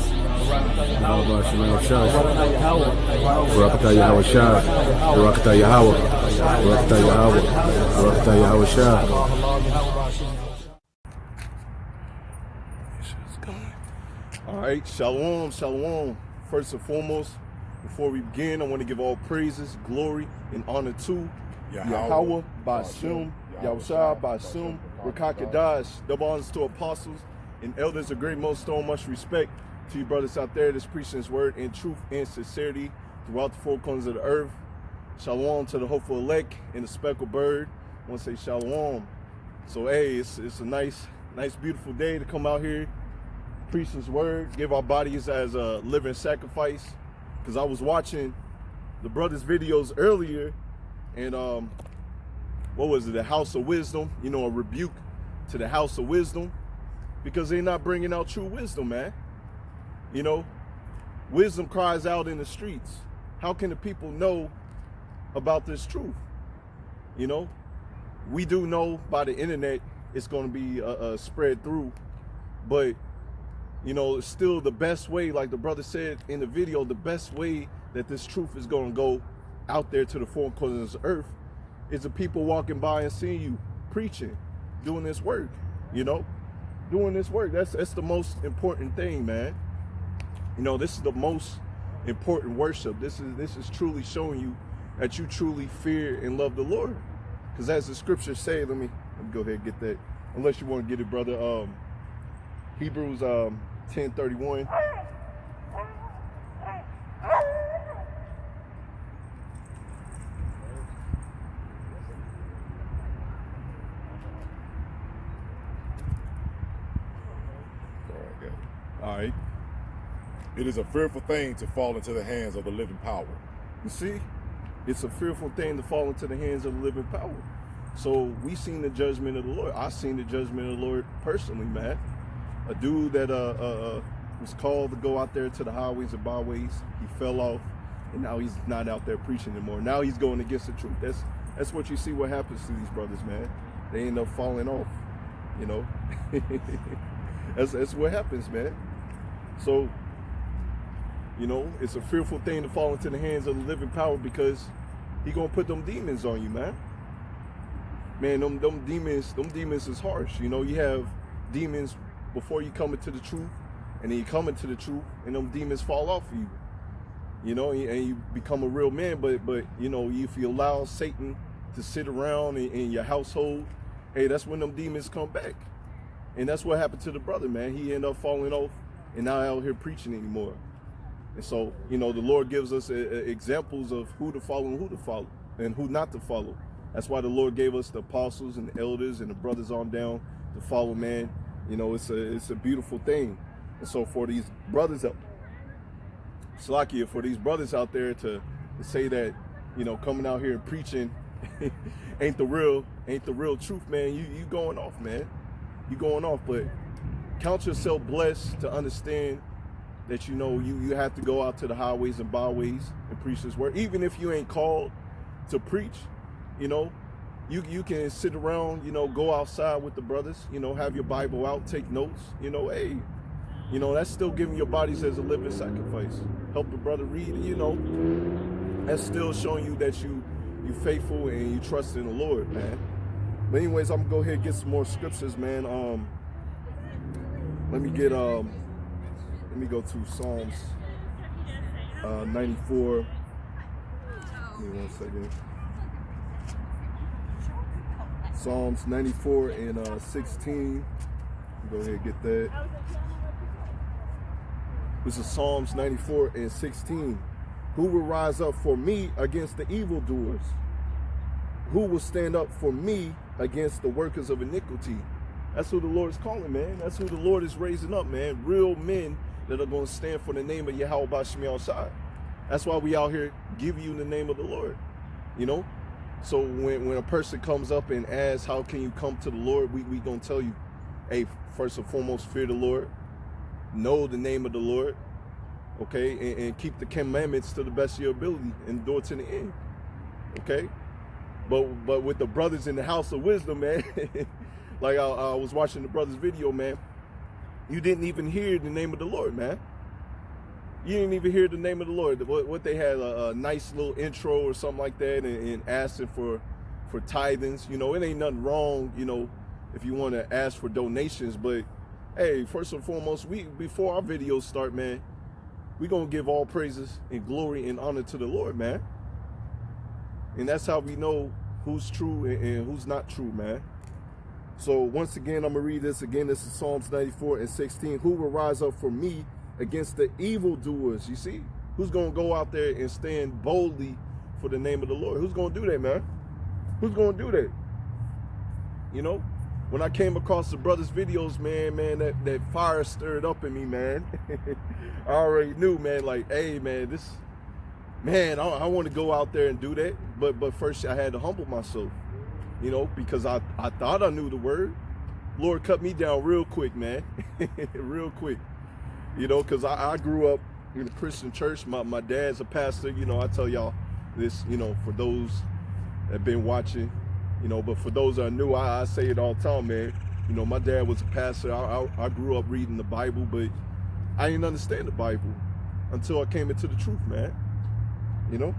Yahweh Shemal Shah. Barakatah Yahweh Shah. Barakatah Yahweh. Barakatah Yahweh. Barakatah Yahweh Shah. All right, shalom, shalom. First and foremost, before we begin, I want to give all praises, glory, and honor to Yahweh, Bashem, Yahushua, Bashem, Rakakadash, double honors to apostles and elders of great millstone, much respect to you brothers out there that's preaching his word in truth and sincerity throughout the four corners of the earth. Shalom to the hopeful elect and the speckled bird. I want to say shalom. So, hey, it's a nice, beautiful day to come out here, preach his word, give our bodies as a living sacrifice. Because I was watching the brothers' videos earlier, and what was it, the House of Wisdom, you know, a rebuke to the House of Wisdom, because they're not bringing out true wisdom, man. You know, wisdom cries out in the streets. How can the people know about this truth? You know, we do know by the internet it's going to be spread through, but you know, it's still the best way, like the brother said in the video, the best way that this truth is going to go out there to the four corners of the earth is the people walking by and seeing you preaching, doing this work, you know, doing this work. That's the most important thing, man. You know, this is the most important worship. This is truly showing you that you truly fear and love the Lord. Because as the scriptures say, let me go ahead and get that. Unless you want to get it, brother. Hebrews 10:31. All right. It is a fearful thing to fall into the hands of the living power. You see, it's a fearful thing to fall into the hands of the living power. So we seen the judgment of the Lord. I seen the judgment of the Lord personally, man. A dude that was called to go out there to the highways and byways, he fell off, and now he's not out there preaching anymore. Now he's going against the truth. That's what you see what happens to these brothers, man. They end up falling off, you know. That's what happens, man. So, you know, it's a fearful thing to fall into the hands of the living power, because he gonna put them demons on you, man. Man, them demons is harsh. You know, you have demons before you come into the truth, and then you come into the truth, and them demons fall off of you. You know, and you become a real man. But you know, if you allow Satan to sit around in your household, hey, that's when them demons come back. And that's what happened to the brother, man. He ended up falling off and not out here preaching anymore. And so, you know, the Lord gives us examples of who to follow and who to follow and who not to follow. That's why the Lord gave us the apostles and the elders and the brothers on down to follow, man. You know, it's a beautiful thing. And so for these brothers out, Salakia, for these brothers out there to say that, you know, coming out here and preaching ain't the real truth, man, you going off, man. You going off. But count yourself blessed to understand that, you know, you have to go out to the highways and byways and preach this word. Even if you ain't called to preach, you know, you can sit around, you know, go outside with the brothers, you know, have your Bible out, take notes, you know, hey, you know, that's still giving your bodies as a living sacrifice. Help the brother read, you know, that's still showing you that you faithful and you trust in the Lord, man. But anyways, I'm gonna go ahead and get some more scriptures, man. Let me go to Psalms 94. Give me 1 second. Psalms 94 and 16. Go ahead and get that. This is Psalms 94 and 16. Who will rise up for me against the evildoers? Who will stand up for me against the workers of iniquity? That's who the Lord is calling, man. That's who the Lord is raising up, man. Real men that are going to stand for the name of Yahweh Bashem Yahushua. That's why we out here give you the name of the Lord, you know? So when a person comes up and asks, how can you come to the Lord? We going to tell you, hey, first and foremost, fear the Lord. Know the name of the Lord, okay? And keep the commandments to the best of your ability and do it to the end, okay? But with the brothers in the House of Wisdom, man, like I was watching the brothers' video, man, you didn't even hear the name of the Lord, man. You didn't even hear the name of the Lord. What they had a nice little intro or something like that, and asking for tithings. You know, it ain't nothing wrong, you know, if you want to ask for donations. But hey, first and foremost, before our videos start, man, we gonna give all praises and glory and honor to the Lord, man. And that's how we know who's true and who's not true, man. So once again, I'm gonna read this again. This is Psalms 94:16. Who will rise up for me against the evildoers? You see, who's gonna go out there and stand boldly for the name of the Lord? Who's gonna do that, man? Who's gonna do that? You know, when I came across the brother's videos, man, that fire stirred up in me, man. I already knew, man, like, hey, man, I want to go out there and do that. But first I had to humble myself, you know, because I thought I knew the word. Lord cut me down real quick, man. Real quick, you know, because I grew up in a Christian church. My dad's a pastor, you know. I tell y'all this, you know, for those that have been watching, you know, but for those that are new, I say it all the time, man. You know, my dad was a pastor. I grew up reading the Bible, but I didn't understand the Bible until I came into the truth, man. You know?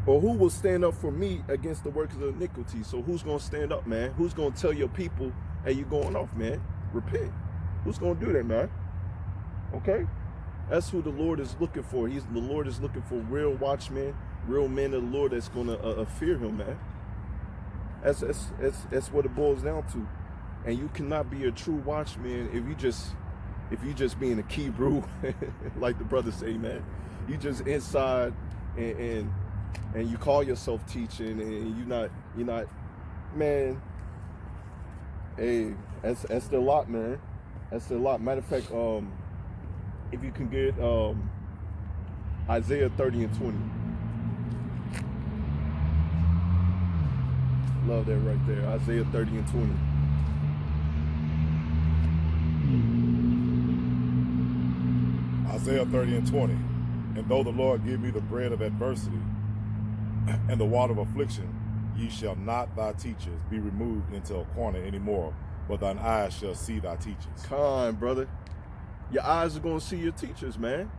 Or who will stand up for me against the workers of iniquity? So who's going to stand up, man? Who's going to tell your people, hey, you going off, man? Repent. Who's going to do that, man? Okay? That's who the Lord is looking for. The Lord is looking for real watchmen, real men of the Lord that's going to fear him, man. That's what it boils down to. And you cannot be a true watchman if you just being a Hebrew, like the brothers say, man. You just inside and you call yourself teaching, and you're not, man. Hey, that's the lot, man. That's the lot. Matter of fact, if you can get Isaiah 30:20. Love that right there. Isaiah 30:20. Isaiah 30:20. And though the Lord give me the bread of adversity and the water of affliction, ye shall not thy teachers be removed into a corner anymore, but thine eyes shall see thy teachers. Kind, brother. Your eyes are going to see your teachers, man.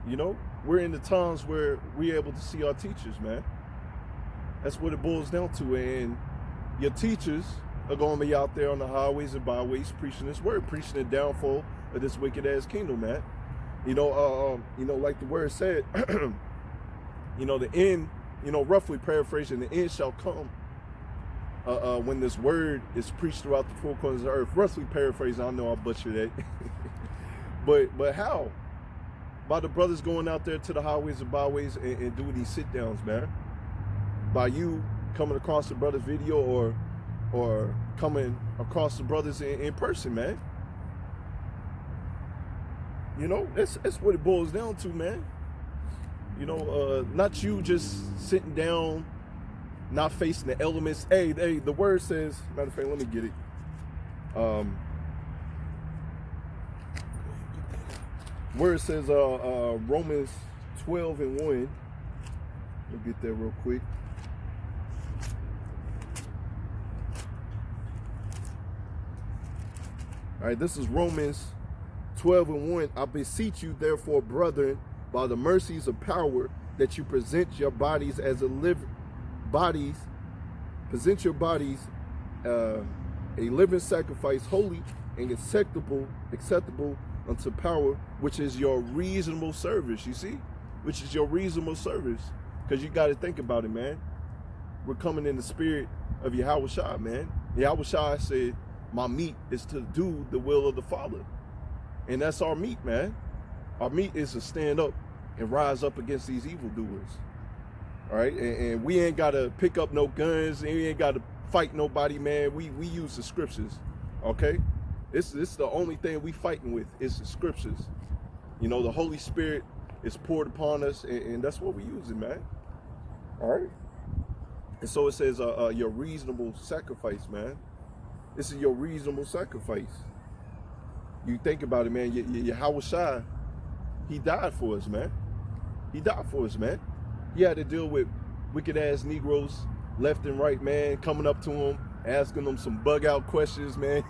You know, we're in the times where we're able to see our teachers, man. That's what it boils down to. And your teachers are going to be out there on the highways and byways preaching this word, preaching the downfall of this wicked ass kingdom, man. You know, like the word said, you know, the end, you know, roughly paraphrasing, the end shall come when this word is preached throughout the four corners of the earth. Roughly paraphrasing, I know I butchered that. but how? By the brothers going out there to the highways and byways and doing these sit downs, man. By you coming across the brother's video or coming across the brothers in person, man. You know, that's what it boils down to, man. You know, not you just sitting down, not facing the elements. Hey, the word says, matter of fact, let me get it. Word says Romans 12:1. Let me get that real quick. All right, this is Romans 12:1. I beseech you, therefore, brethren, by the mercies of power, that you present your bodies as a living a living sacrifice, holy and acceptable unto power, which is your reasonable service. You see, which is your reasonable service, because you got to think about it, man. We're coming in the spirit of Yahushua, man. Yahushua said, "My meat is to do the will of the Father." And that's our meat, man. Our meat is to stand up and rise up against these evildoers. All right, and we ain't got to pick up no guns. And we ain't got to fight nobody, man. We use the scriptures, okay? This is the only thing we fighting with is the scriptures. You know, the Holy Spirit is poured upon us, and that's what we using, man. All right? And so it says your reasonable sacrifice, man. This is your reasonable sacrifice. You think about it, man. Yahushua, he died for us, man. He died for us, man. He had to deal with wicked ass Negroes left and right, man, coming up to him, asking them some bug out questions, man.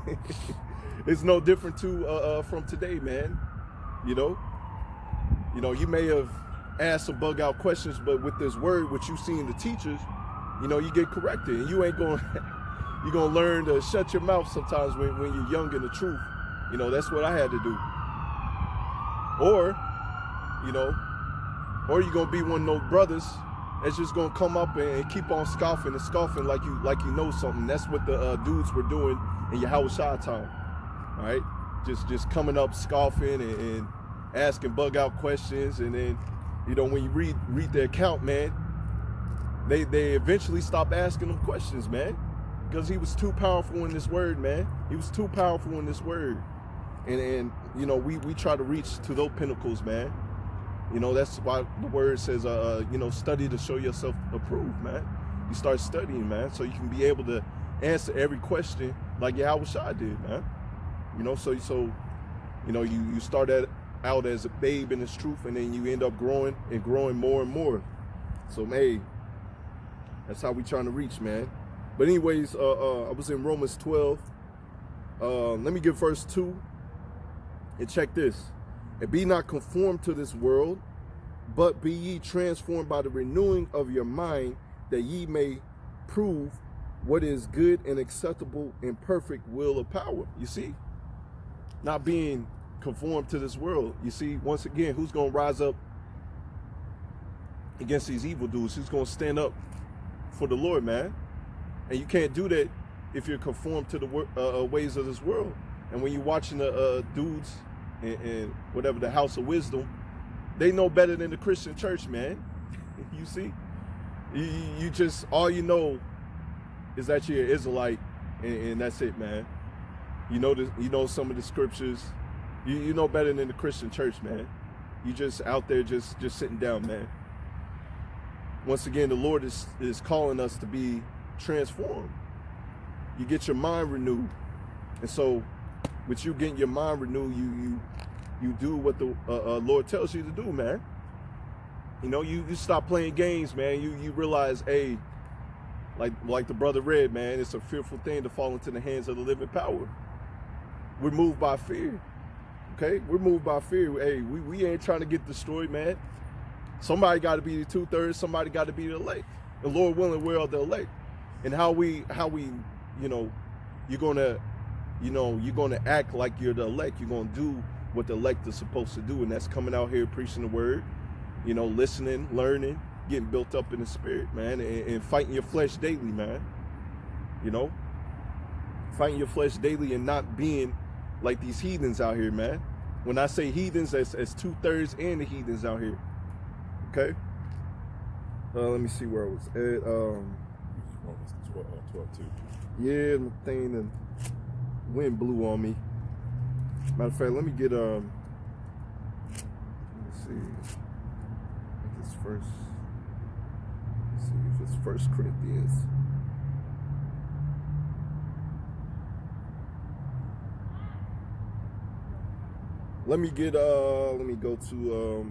It's no different from today, man. You know, You know, you may have asked some bug out questions, but with this word, what you see in the teachers, you know, you get corrected, and you ain't going, you're going to learn to shut your mouth sometimes when you're young in the truth. You know, that's what I had to do. Or, you know, or you're going to be one of those brothers that's just going to come up and keep on scoffing and scoffing like you know something. That's what the dudes were doing in Yahawashi time. All right? Just coming up scoffing and asking bug out questions, and then, you know, when you read the account, man, they eventually stopped asking them questions, man, because he was too powerful in this word, man. He was too powerful in this word, and you know, we try to reach to those pinnacles, man. You know, that's why the word says, you know, study to show yourself approved, man. You start studying, man, so you can be able to answer every question like Yahawashi did, man. You know, so you know, you start out as a babe in this truth, and then you end up growing more and more. So, hey, that's how we trying to reach, man. But anyways, I was in Romans 12. Let me give verse 2, and check this. And be not conformed to this world, but be ye transformed by the renewing of your mind, that ye may prove what is good and acceptable and perfect will of power. You see? Not being conformed to this world. You see, once again, who's going to rise up against these evil dudes? Who's going to stand up for the Lord, man? And you can't do that if you're conformed to the ways of this world. And when you're watching the dudes and whatever, the House of Wisdom, they know better than the Christian church, man. You see? You just, all you know is that you're an Israelite, and that's it, man. You know some of the scriptures. You know better than the Christian church, man. You just out there just sitting down, man. Once again, the Lord is calling us to be transformed. You get your mind renewed. And so with you getting your mind renewed, you do what the Lord tells you to do, man. You know, you stop playing games, man. You realize, hey, like the brother read, man, it's a fearful thing to fall into the hands of the living power. We're moved by fear. Okay? We're moved by fear. Hey, we ain't trying to get destroyed, man. Somebody got to be the 2/3. Somebody got to be the elect. The Lord willing, we're all the elect. And how we, you know, you're gonna act like you're the elect. You're gonna do what the elect is supposed to do, and that's coming out here preaching the word, you know, listening, learning, getting built up in the spirit, man, and fighting your flesh daily, man. You know, fighting your flesh daily and not being like these heathens out here, man. When I say heathens, as 2/3 and the heathens out here. Okay. Let me see where I was at. Romans 12:2. Yeah, the thing, the wind blew on me. Matter of fact, let me get let me see. I think it's first. Let's see if it's 1 Corinthians. Let me go to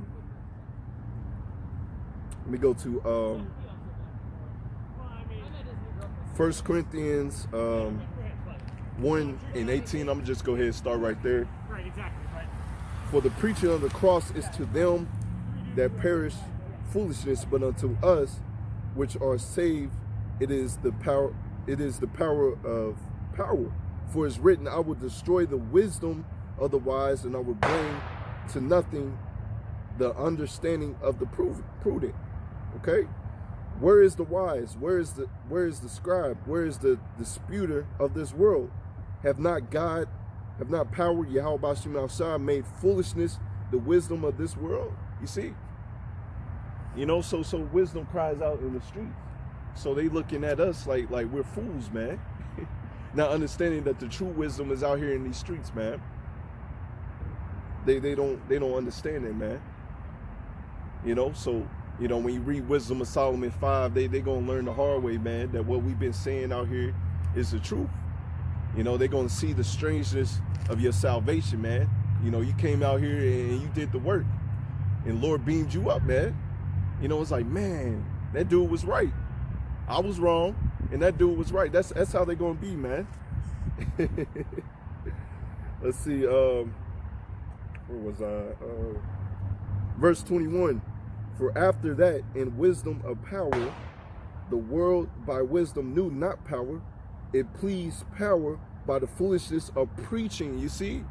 1 Corinthians 1:18. I'm just go ahead and start right there. Right, exactly. Right. For the preaching of the cross is to them that perish foolishness, but unto us which are saved, it is the power of power. For it's written, I will destroy the wisdom of the wise, and I will bring to nothing the understanding of the prudent. Okay? Where is the wise? Where is the scribe? Where is the disputer of this world? Have not power, Yahweh Bashim Al-Shah, made foolishness the wisdom of this world? You see? You know, so wisdom cries out in the streets. So they looking at us like we're fools, man. Not understanding that the true wisdom is out here in these streets, man. They don't understand it, man. You know, so, you know, when you read Wisdom of Solomon 5, they gonna learn the hard way, man, that what we've been saying out here is the truth. You know, they're gonna see the strangeness of your salvation, man. You know, you came out here and you did the work, and Lord beamed you up, man. You know, it's like, man, that dude was right. I was wrong, and that dude was right. That's how they're gonna be, man. Let's see, where was I? Verse 21, for after that, in wisdom of power, the world by wisdom knew not power. It pleased power by the foolishness of preaching. You see,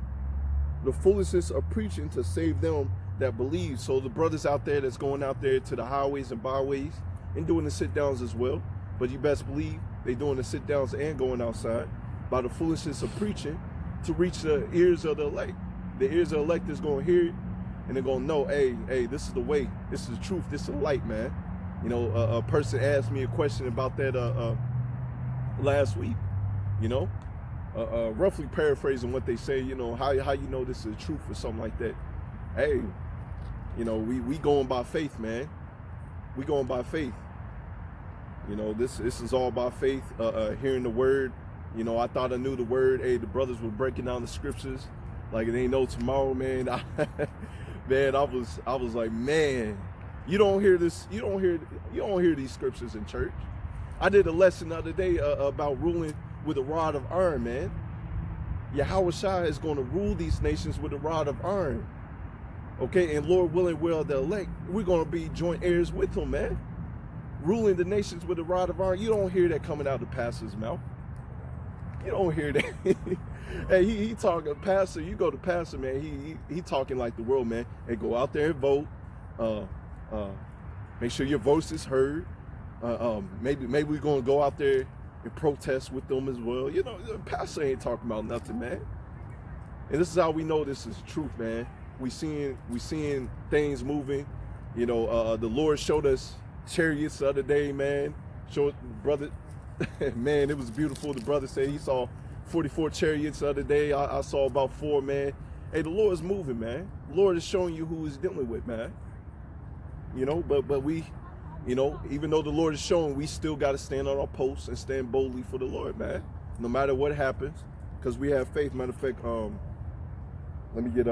the foolishness of preaching to save them that believe. So the brothers out there that's going out there to the highways and byways and doing the sit downs as well. But you best believe they doing the sit downs and going outside by the foolishness of preaching to reach the ears of the elect. The ears of the elect is going to hear it and they're going to know, hey, this is the way. This is the truth. This is the light, man. You know, a person asked me a question about that last week, you know, roughly paraphrasing what they say, you know, how you know this is the truth or something like that. Hey, you know, we going by faith, man. We going by faith. You know, this is all by faith, hearing the word. You know, I thought I knew the word. Hey, the brothers were breaking down the scriptures like it ain't no tomorrow, man. Man, I was like, man, you don't hear this, you don't hear these scriptures in church. I did a lesson the other day about ruling with a rod of iron, man. Yahushua is going to rule these nations with a rod of iron. Okay, and Lord willing, we're the elect. We're going to be joint heirs with him, man. Ruling the nations with a rod of iron. You don't hear that coming out of the pastor's mouth. You don't hear that. Hey, he talking, pastor, you go to pastor, man, he talking like the world, man. Hey, go out there and vote. Make sure your voice is heard. Maybe we're going to go out there and protest with them as well. You know, the pastor ain't talking about nothing, man. And this is how we know this is truth, man. We seeing things moving. You know, the Lord showed us chariots the other day, man. Showed brother, man, it was beautiful. The brother said he saw 44 chariots the other day. I saw about 4, man. Hey, the Lord is moving, man. The Lord is showing you who he's dealing with, man. You know, but we, you know, even though the Lord is showing, we still got to stand on our posts and stand boldly for the Lord, man. No matter what happens, because we have faith. Matter of fact, let me get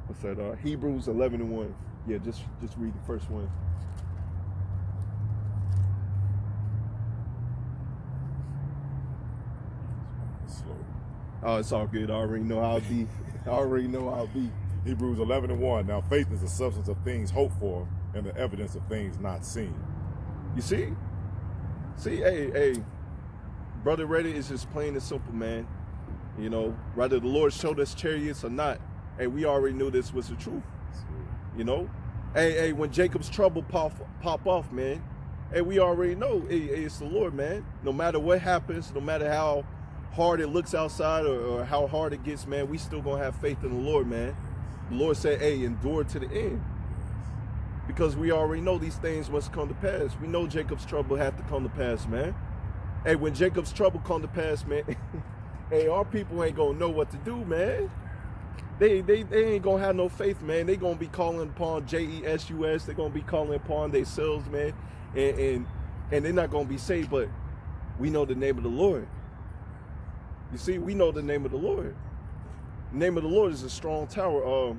what's that? Hebrews 11:1. Yeah, just read the first one. Oh, it's all good. I already know how I'll be. Hebrews 11:1. Now faith is the substance of things hoped for and the evidence of things not seen. You see, hey, brother Reddit is just plain and simple, man. You know, whether the Lord showed us chariots or not, hey, we already knew this was the truth. You know, hey, when Jacob's trouble pop off, man, hey, we already know, hey, it's the Lord, man. No matter what happens, no matter how hard it looks outside or how hard it gets, man, we still gonna have faith in the Lord, man. The Lord said, hey, endure to the end. Because we already know these things must come to pass. We know Jacob's trouble had to come to pass, man. Hey, when Jacob's trouble come to pass, man, hey, our people ain't gonna know what to do, man. They ain't gonna have no faith, man. They gonna be calling upon Jesus. They gonna be calling upon themselves, man. And they're not gonna be saved, but we know the name of the Lord. You see, we know the name of the Lord. The name of the Lord is a strong tower.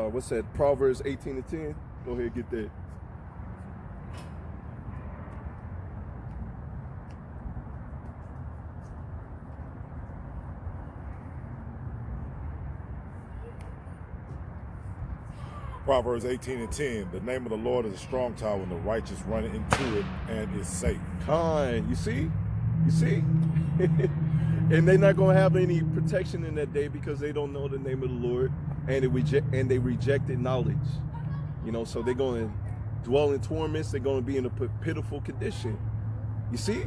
What's that? Proverbs 18:10. Go ahead, get that. Proverbs 18:10. The name of the Lord is a strong tower, and the righteous run into it and is safe. Kind. You see? And they're not going to have any protection in that day because they don't know the name of the Lord, and they rejected knowledge. You know, so they're going to dwell in torments. They're going to be in a pitiful condition. You see,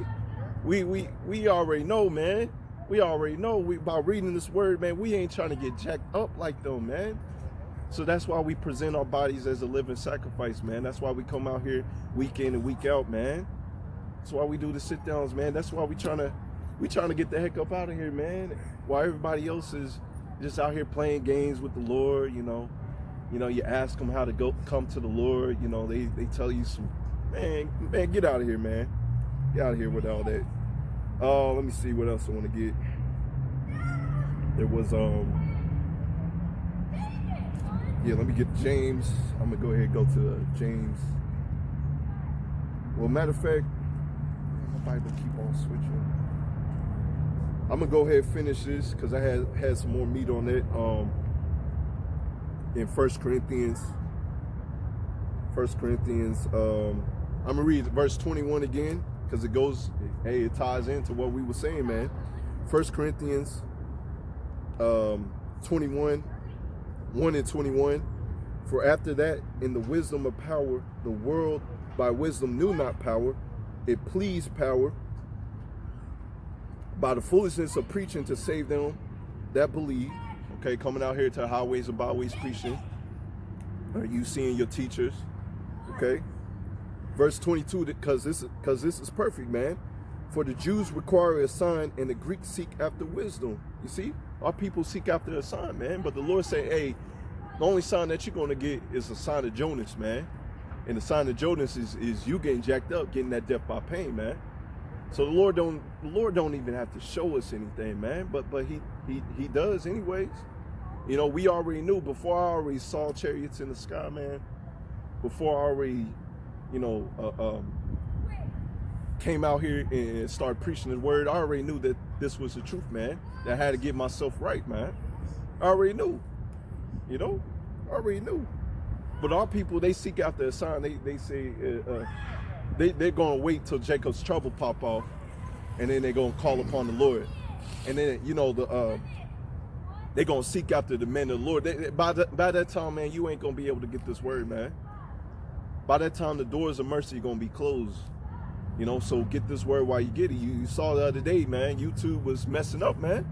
we already know, man. We already know. By reading this word, man, we ain't trying to get jacked up like them, man. So that's why we present our bodies as a living sacrifice, man. That's why we come out here week in and week out, man. That's why we do the sit downs, man. That's why we trying to get the heck up out of here, man. While everybody else is just out here playing games with the Lord, you know, you ask them how to come to the Lord, you know, they tell you some, man, get out of here, man. Get out of here with all that. Let me see what else I want to get. There was yeah, let me get James. I'm gonna go ahead and go to James. Well, matter of fact, my Bible keep on switching. I'm gonna go ahead and finish this because I had some more meat on it. in 1 Corinthians. I'm gonna read verse 21 again, because it goes, hey, it ties into what we were saying, man. 1 Corinthians 21, 1 and 21. For after that, in the wisdom of power, the world by wisdom knew not power. It pleased power by the foolishness of preaching to save them that believe. Okay, coming out here to the highways and byways preaching. You seeing your teachers. Okay. Verse 22, because this is perfect, man. For the Jews require a sign and the Greeks seek after wisdom. You see, our people seek after a sign, man. But the Lord said, hey, the only sign that you're going to get is a sign of Jonas, man. And the sign of Jonas is you getting jacked up, getting that death by pain, man. So the Lord don't even have to show us anything, man. But he does anyways. You know, we already knew before I already saw chariots in the sky, man. Before I already, you know, came out here and started preaching the word, I already knew that this was the truth, man. That I had to get myself right, man. I already knew. You know, I already knew. But our people, they seek after a sign. They say they're going to wait till Jacob's trouble pop off, and then they're going to call upon the Lord. And then, you know, they're going to seek after the men of the Lord. By that time, man, you ain't going to be able to get this word, man. By that time, the doors of mercy are going to be closed. You know, so get this word while you get it. You saw the other day, man, YouTube was messing up, man.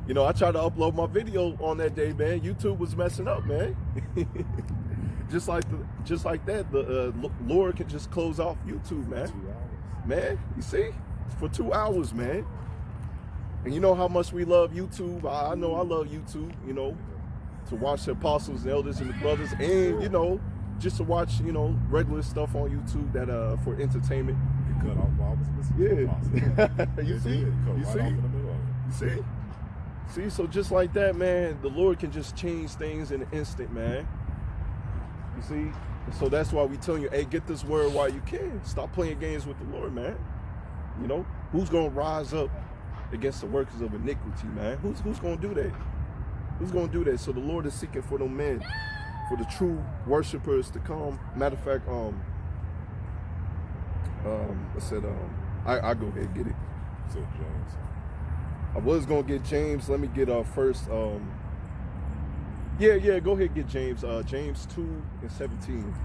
You know, I tried to upload my video on that day, man. YouTube was messing up, man. just like that, the Lord can just close off YouTube, man. 2 hours. Man, you see? For 2 hours, man. And you know how much we love YouTube. I know I love YouTube, you know, to watch the apostles, the elders, and the brothers, and, you know, just to watch, you know, regular stuff on YouTube that for entertainment. You cut off while I was listening to the You see? You see? You see? See, so just like that, man, the Lord can just change things in an instant, man. You see? So that's why we tell you, hey, get this word while you can. Stop playing games with the Lord, man. You know, who's going to rise up against the workers of iniquity, man? Who's going to do that? Who's going to do that? So the Lord is seeking for them men, for the true worshipers to come. Matter of fact, I said, I go ahead and get it. So James. I was gonna get James. Let me get first. Yeah. Go ahead and get James. James 2 and 17.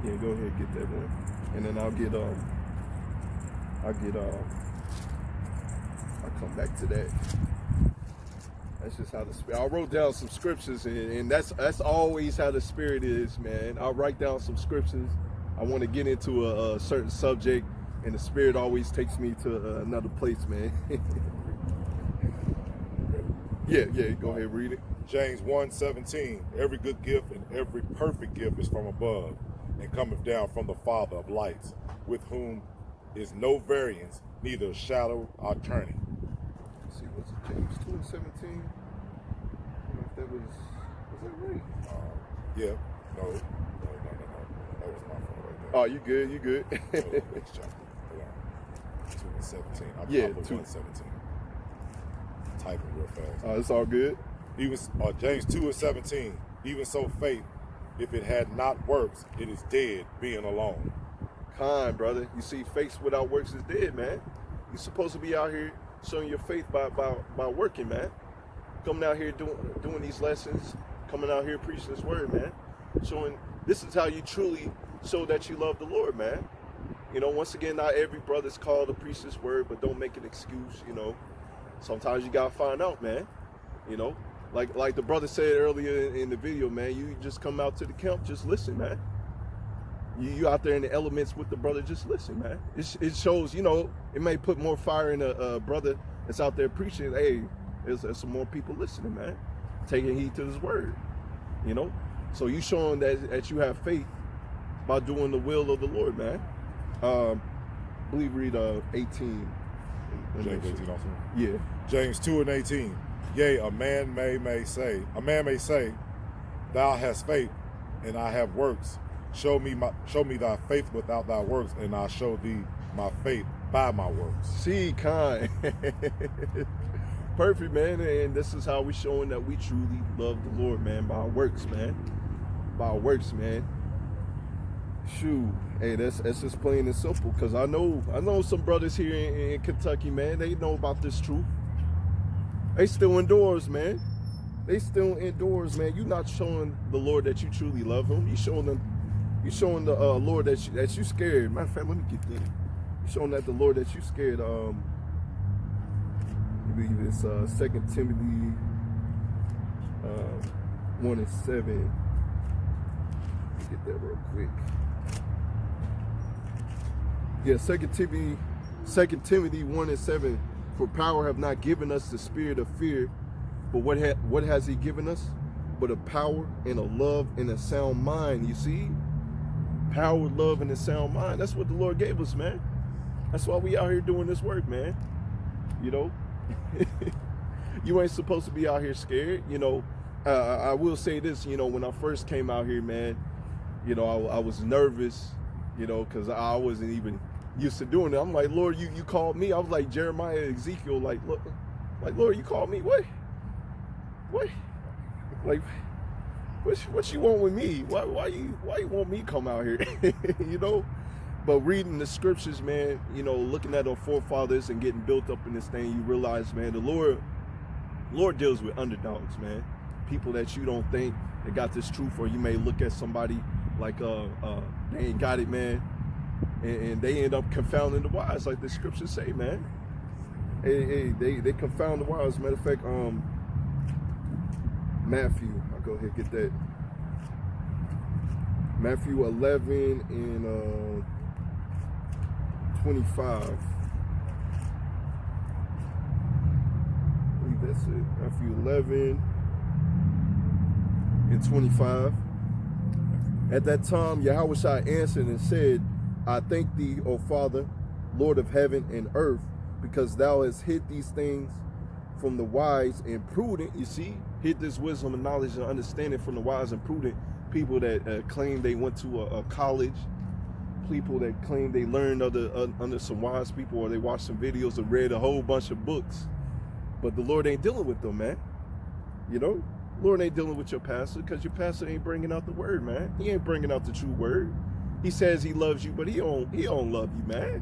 Yeah, go ahead and get that one, and then I'll come back to that. That's just how the spirit. I wrote down some scriptures, and that's always how the spirit is, man. I'll write down some scriptures. I want to get into a certain subject. And the spirit always takes me to another place, man. Yeah, go ahead, read it. James 1:17, every good gift and every perfect gift is from above, and cometh down from the Father of lights, with whom is no variance, neither shadow or turning. Let's see, what's it, James 2 and 17? I don't know if that was that right? Yeah, no, that was my fault right there. Oh, you good. Next chapter. 2 and 17. Yeah, 2 and 17. Typing real fast. It's all good. Even James 2 and 17. Even so, faith, if it had not works, it is dead, being alone. Kind, brother. You see, faith without works is dead, man. You're supposed to be out here showing your faith by working, man. Coming out here doing these lessons, coming out here preaching this word, man. Showing this is how you truly show that you love the Lord, man. You know, once again, not every brother's called to preach this word, but don't make an excuse, you know. Sometimes you gotta find out, man. You know, like the brother said earlier in the video, man, you just come out to the camp, just listen, man. You out there in the elements with the brother, just listen, man. It shows, you know, it may put more fire in a brother that's out there preaching. Hey, there's some more people listening, man, taking heed to this word, you know. So you showing that you have faith by doing the will of the Lord, man. I believe read 18. James 18 also? Yeah. James 2 and 18. Yea, a man may say, thou hast faith, and I have works. Show me thy faith without thy works, and I'll show thee my faith by my works. See, kind. Perfect, man. And this is how we showing that we truly love the Lord, man, by our works, man. By our works, man. Shoot, hey, that's just plain and simple. Cause I know some brothers here in Kentucky, man. They know about this truth. They still indoors, man. They still indoors, man. You not showing the Lord that you truly love Him. You showing the Lord that you scared. Matter of fact, let me get there. You showing that the Lord that you scared. I believe it's 2 Timothy 1:7. Let me get that real quick. Yeah, 2 Timothy 1:7. For power have not given us the spirit of fear, but what has He given us? But a power and a love and a sound mind. You see, power, love, and a sound mind. That's what the Lord gave us, man. That's why we out here doing this work, man. You know, you ain't supposed to be out here scared. You know, I will say this. You know, when I first came out here, man, you know, I was nervous. You know, because I wasn't even used to doing it. I'm like, Lord, you called me. I was like Jeremiah, Ezekiel, like, look, like, Lord, you called me. What? Like, what you want with me? Why you want me to come out here? You know? But reading the scriptures, man, you know, looking at our forefathers and getting built up in this thing, you realize, man, the Lord deals with underdogs, man. People that you don't think they got this truth, or you may look at somebody like they ain't got it, man. And they end up confounding the wise, like the scriptures say, man. They confound the wise. Matter of fact, Matthew, I'll go ahead and get that. Matthew 11 and 25. I believe that's it. Matthew 11 and 25. At that time, Yahushua answered and said, I thank thee, O Father, Lord of heaven and earth, because thou hast hid these things from the wise and prudent. You see, hid this wisdom and knowledge and understanding from the wise and prudent people that claim they went to a college, people that claim they learned under some wise people, or they watched some videos or read a whole bunch of books. But the Lord ain't dealing with them, man. You know, Lord ain't dealing with your pastor, because your pastor ain't bringing out the word, man. He ain't bringing out the true word. He says he loves you, but he don't love you, man.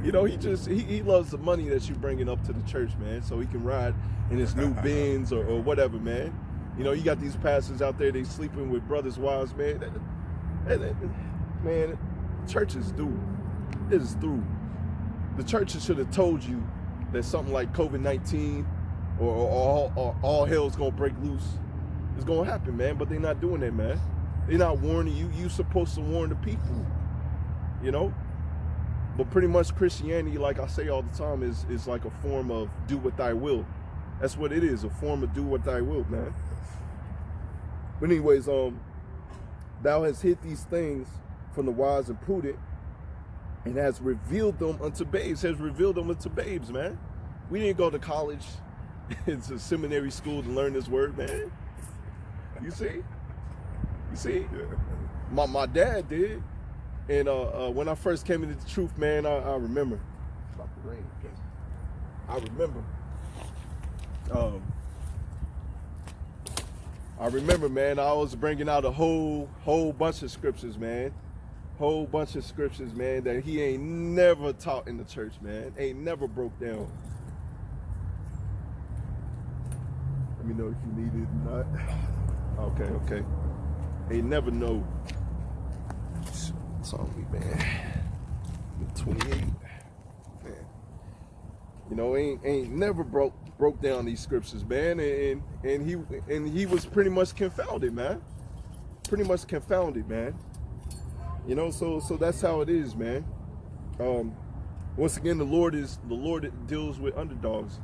You know, he loves the money that you bringing up to the church, man, so he can ride in his new Benz or whatever, man. You know, you got these pastors out there, they sleeping with brothers' wives, man. Man, church is through. It is through. The churches should have told you that something like COVID-19 or all hell's gonna break loose is gonna happen, man. But they're not doing that, man. They're not warning you. You're supposed to warn the people, you know? But pretty much Christianity, like I say all the time, is like a form of do what thy will. That's what it is, a form of do what thy will, man. But anyways, thou hast hid these things from the wise and prudent, and has revealed them unto babes. Has revealed them unto babes, man. We didn't go to college. It's a seminary school to learn this word, man. You see? You see? My dad did. And when I first came into the truth, man, I remember. It's about to rain. I remember. I remember, man, I was bringing out a whole bunch of scriptures, man. Whole bunch of scriptures, man, that he ain't never taught in the church, man. Ain't never broke down. Let me know if you need it or not. Okay. Ain't never know. It's on me, man. 28. Man. You know, ain't never broke down these scriptures, man. And he was pretty much confounded, man. Pretty much confounded, man. You know, so that's how it is, man. Once again, the Lord deals with underdogs.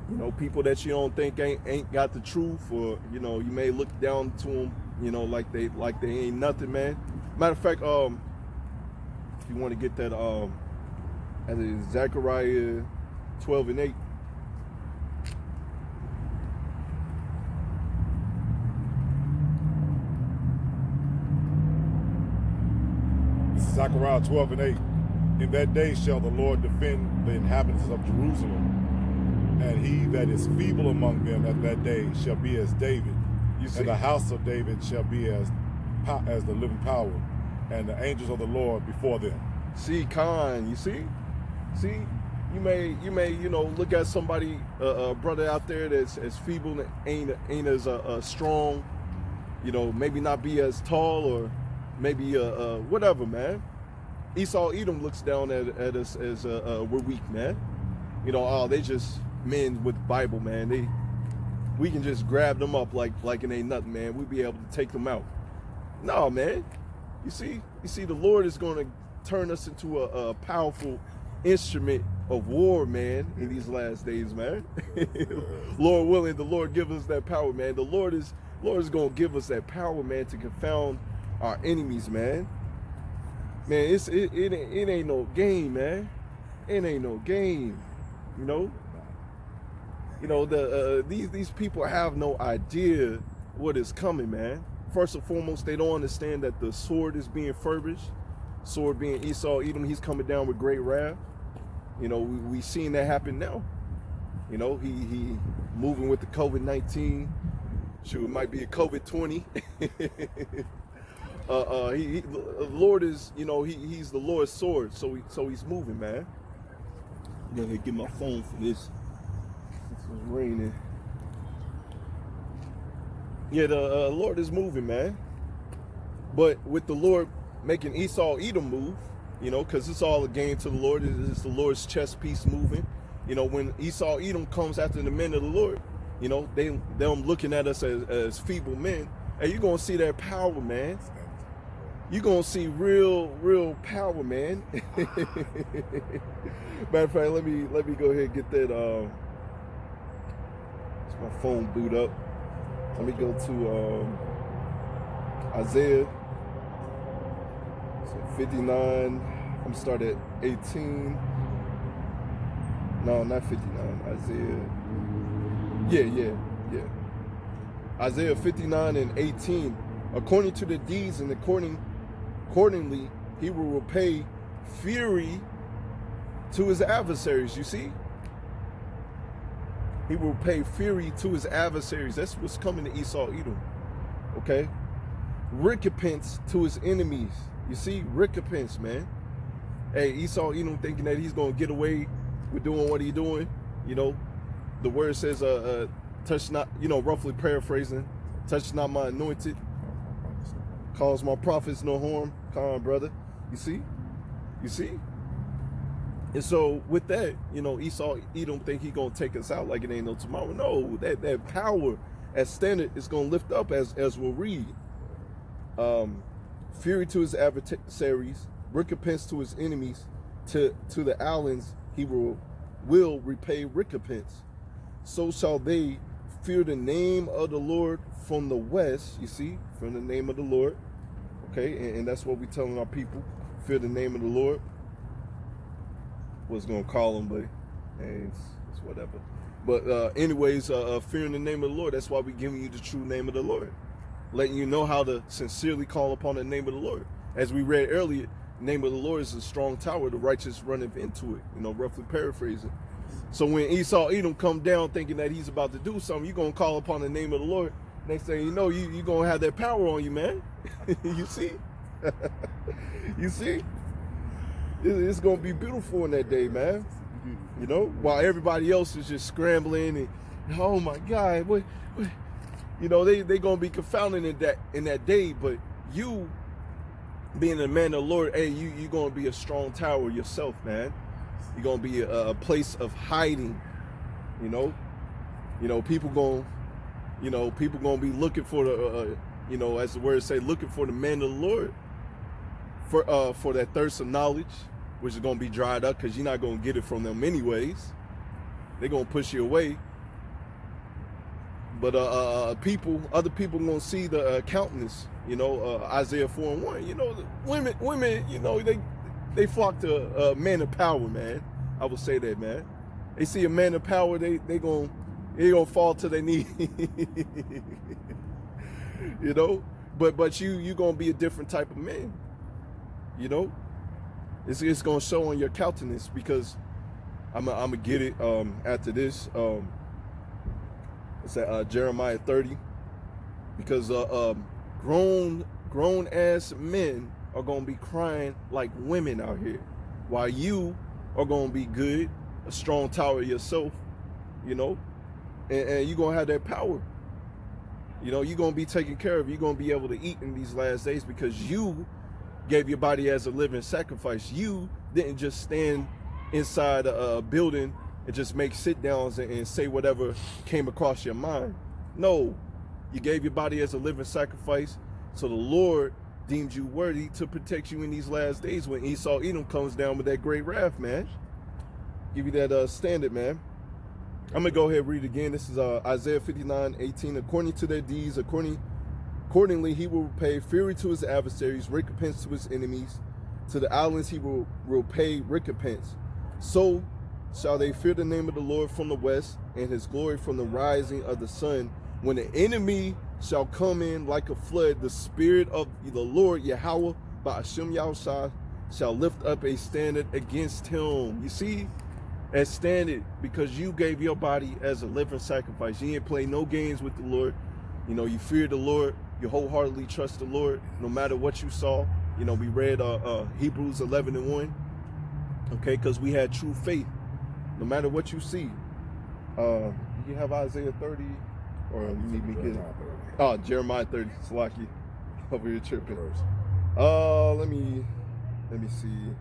You know, people that you don't think ain't got the truth, or you know, you may look down to them, you know, like they ain't nothing, man. Matter of fact, if you want to get that, as in Zechariah 12 and 8. Zechariah 12 and 8. In that day shall the Lord defend the inhabitants of Jerusalem, and he that is feeble among them at that day shall be as David, and the house of David shall be as the living power, and the angels of the Lord before them. See, Khan, you see, you may look at somebody, a brother out there that's as feeble and ain't as strong, maybe not be as tall, or maybe whatever, man. Esau Edom looks down at us as we're weak, man. They just men with the Bible, man. We can just grab them up like it ain't nothing, man. We'll be able to take them out. No, man. You see, the Lord is going to turn us into a powerful instrument of war, man, in these last days, man. Lord willing, the Lord give us that power, man. The Lord is going to give us that power, man, to confound our enemies, man. Man, it ain't no game, man. It ain't no game, these people have no idea what is coming, man. First and foremost, they don't understand that the sword is being furbished. Sword being Esau Edom, he's coming down with great wrath. We seen that happen now. He moving with the COVID-19. Shoot, it might be a COVID-20. The Lord is, he's the Lord's sword, so he's moving, man. I'm gonna get my phone for this. It's raining. Yeah, the Lord is moving, man. But with the Lord making Esau Edom move, because it's all a game to the Lord. It's the Lord's chess piece moving. When Esau Edom comes after the men of the Lord, them looking at us as feeble men, and you're gonna see that power, man. You're gonna see real power, man. Matter of fact, let me go ahead and get that. It's my phone boot up. Let me go to Isaiah 59. I'm gonna start at 18. No, not 59. Isaiah. Yeah. Isaiah 59 and 18. According to the deeds and accordingly, he will repay fury to his adversaries. You see? He will pay fury to his adversaries. That's what's coming to Esau Edom. Okay? Recompense to his enemies. You see? Recompense, man. Hey, Esau Edom thinking that he's going to get away with doing what he's doing. The word says, touch not, roughly paraphrasing, touch not my anointed, cause my prophets no harm. Come on, brother. You see? And so with that, Esau Edom think he gonna take us out like it ain't no tomorrow. No, that power as standard is gonna lift up as we'll read. Fury to his adversaries, recompense to his enemies, to the islands he will repay recompense. So shall they fear the name of the Lord from the west. You see, from the name of the Lord. Okay, and that's what we telling our people. Fear the name of the Lord. Was gonna call them, but hey, it's whatever. But anyways, fearing the name of the Lord. That's why we giving you the true name of the Lord, letting you know how to sincerely call upon the name of the Lord. As we read earlier, the name of the Lord is a strong tower. The righteous runneth into it. Roughly paraphrasing. So when Esau Edom come down thinking that he's about to do something, you're gonna call upon the name of the Lord. Next thing you know, you're gonna have that power on you, man. You see? You see? It's gonna be beautiful in that day, man. While everybody else is just scrambling and, oh my God, what? They gonna be confounded in that day. But you, being a man of the Lord, hey, you gonna be a strong tower yourself, man. You're gonna be a place of hiding. People gonna be looking for the, as the word say, looking for the man of the Lord for that thirst of knowledge, which is going to be dried up because you're not going to get it from them anyways. They're going to push you away. But other people going to see the countenance, Isaiah 4 and 1. Women, they flock to men of power, man. I would say that, man. They see a man of power, they going to fall to their knees. But you going to be a different type of man. It's gonna show on your countenance, because I'm gonna get it after this. It's at Jeremiah 30, because grown ass men are gonna be crying like women out here, while you are gonna be good, a strong tower yourself, you know, and you're gonna have that power. You know, you're gonna be taken care of. You're gonna be able to eat in these last days, because you gave your body as a living sacrifice. You didn't just stand inside a building and just make sit downs and say whatever came across your mind. No, you gave your body as a living sacrifice, so the Lord deemed you worthy to protect you in these last days when Esau Edom comes down with that great wrath, man. Give you that standard, man. I'm gonna go ahead and read it again. This is Isaiah 59:18. According to their deeds, accordingly he will repay fury to his adversaries, recompense to his enemies. To the islands he will pay recompense. So shall they fear the name of the Lord from the west, and his glory from the rising of the sun. When the enemy shall come in like a flood, the spirit of the Lord Yahweh by Hashem Yahushua shall lift up a standard against him. You see, a standard, because you gave your body as a living sacrifice. You didn't play no games with the Lord. You know, you fear the Lord. You wholeheartedly trust the Lord, no matter what you saw. You know, we read Hebrews 11:1. Okay, because we had true faith, no matter what you see. You have Isaiah 30, or you need me to get it? Oh, Jeremiah 30. Salaki, over here tripping. Let me see.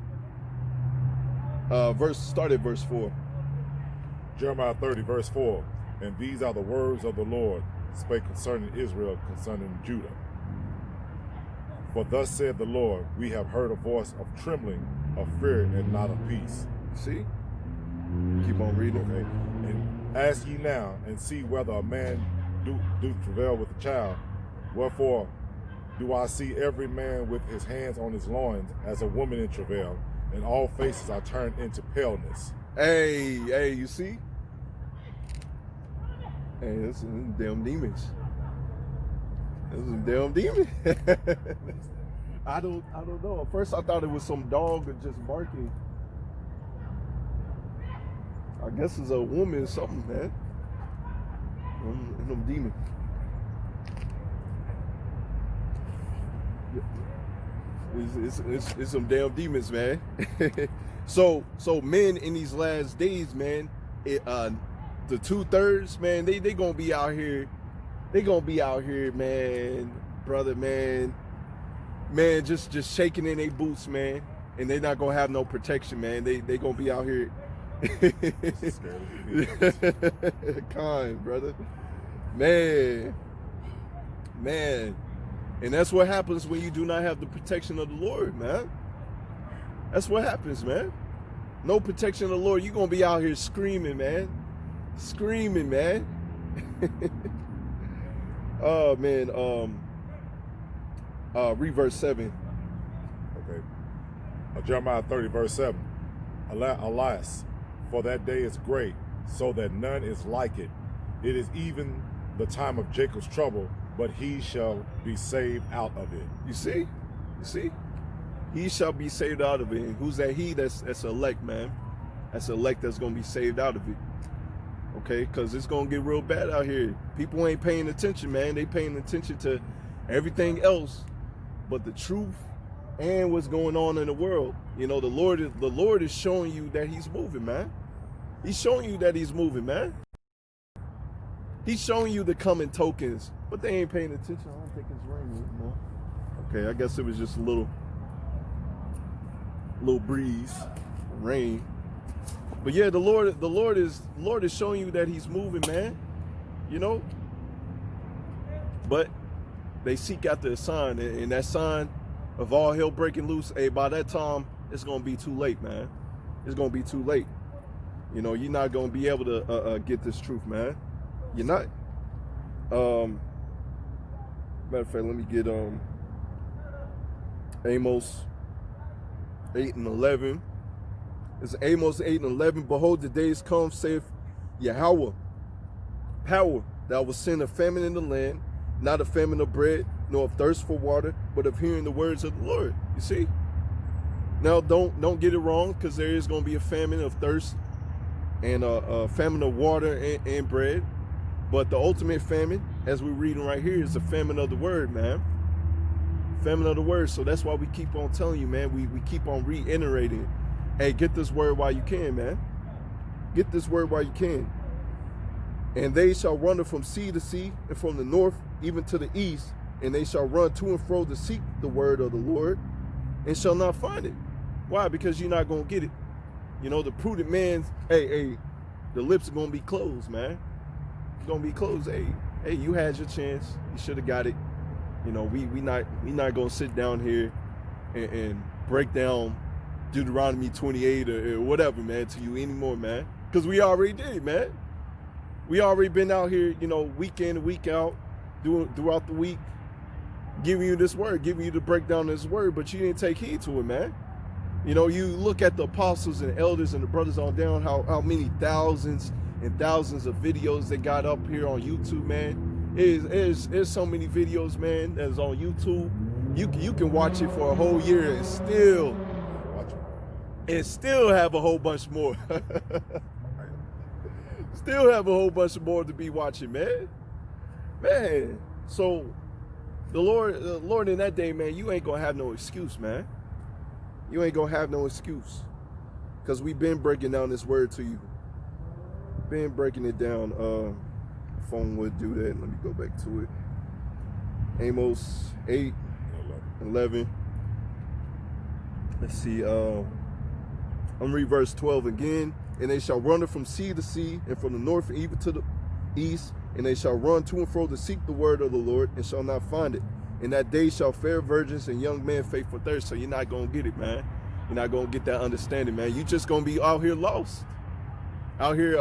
Start at verse 4. Jeremiah 30, verse 4. And these are the words of the Lord, spake concerning Israel, concerning Judah. For thus said the Lord, we have heard a voice of trembling, of fear, and not of peace. See? Keep on reading. Okay. And ask ye now, and see whether a man do travail with a child. Wherefore do I see every man with his hands on his loins, as a woman in travail, and all faces are turned into paleness. Hey, you see? Hey, this is damn demons. This is damn demon. I don't know. At first I thought it was some dog just barking. I guess it's a woman or something, man. Them demons. It's some damn demons, man. So men in these last days, man, the 2/3, man, they gonna be out here. They gonna be out here, man, brother, man, just shaking in their boots, man, and they not gonna have no protection, man. They gonna be out here. Kind, brother, man, and that's what happens when you do not have the protection of the Lord, man. That's what happens, man. No protection of the Lord, you're gonna be out here screaming, man. Screaming, man. Oh man, read verse 7. Okay. Jeremiah 30, verse 7. Alas, for that day is great, so that none is like it. It is even the time of Jacob's trouble, but he shall be saved out of it. You see? He shall be saved out of it. And who's that he? That's elect, man. That's elect that's going to be saved out of it. Okay? Because it's going to get real bad out here. People ain't paying attention, man. They paying attention to everything else but the truth and what's going on in the world. You know, the Lord is showing you that he's moving, man. He's showing you that he's moving, man. He's showing you the coming tokens, but they ain't paying attention. I don't think it's raining, man. Okay, I guess it was just a little breeze, rain. But yeah, the Lord is showing you that he's moving, man. You know? But they seek after a sign, and that sign of all hell breaking loose, hey, by that time, it's gonna be too late, man. It's gonna be too late. You know, you're not gonna be able to get this truth, man. You're not. Matter of fact, let me get Amos 8:11. It's Amos 8:11. Behold, the days come, saith Yahweh, power, that will send a famine in the land, not a famine of bread, nor of thirst for water, but of hearing the words of the Lord. You see? Now, don't get it wrong, because there is going to be a famine of thirst and a famine of water and bread. But the ultimate famine, as we're reading right here, is the famine of the word, man. Famine of the word. So that's why we keep on telling you, man. We keep on reiterating, hey, get this word while you can, man. Get this word while you can. And they shall run from sea to sea, and from the north even to the east, and they shall run to and fro to seek the word of the Lord, and shall not find it. Why? Because you're not going to get it. You know, the prudent man's, the lips are going to be closed, man. It's going to be closed. Hey, you had your chance. You should have got it. You know, we not going to sit down here and break down Deuteronomy 28 or whatever, man, to you anymore, man. Because we already did, man. We already been out here, you know, week in and week out, throughout the week, giving you this word, giving you the breakdown of this word, but you didn't take heed to it, man. You know, you look at the apostles and elders and the brothers on down, how many thousands and thousands of videos they got up here on YouTube, man. There's so many videos, man, that's on YouTube. You can watch it for a whole year and still have a whole bunch more. Still have a whole bunch more to be watching, man. Man, so the Lord in that day, man, you ain't gonna have no excuse, man. You ain't gonna have no excuse, because we've been breaking down this word to you. Been breaking it down. Phone would do that. Let me go back to it. Amos 8:11. Let's see. I'm gonna read verse 12 again. And they shall run from sea to sea, and from the north even to the east, and they shall run to and fro to seek the word of the Lord, and shall not find it. In that day shall fair virgins and young men faint for thirst. So you're not going to get it, man. You're not going to get that understanding, man. You're just going to be out here lost. Out here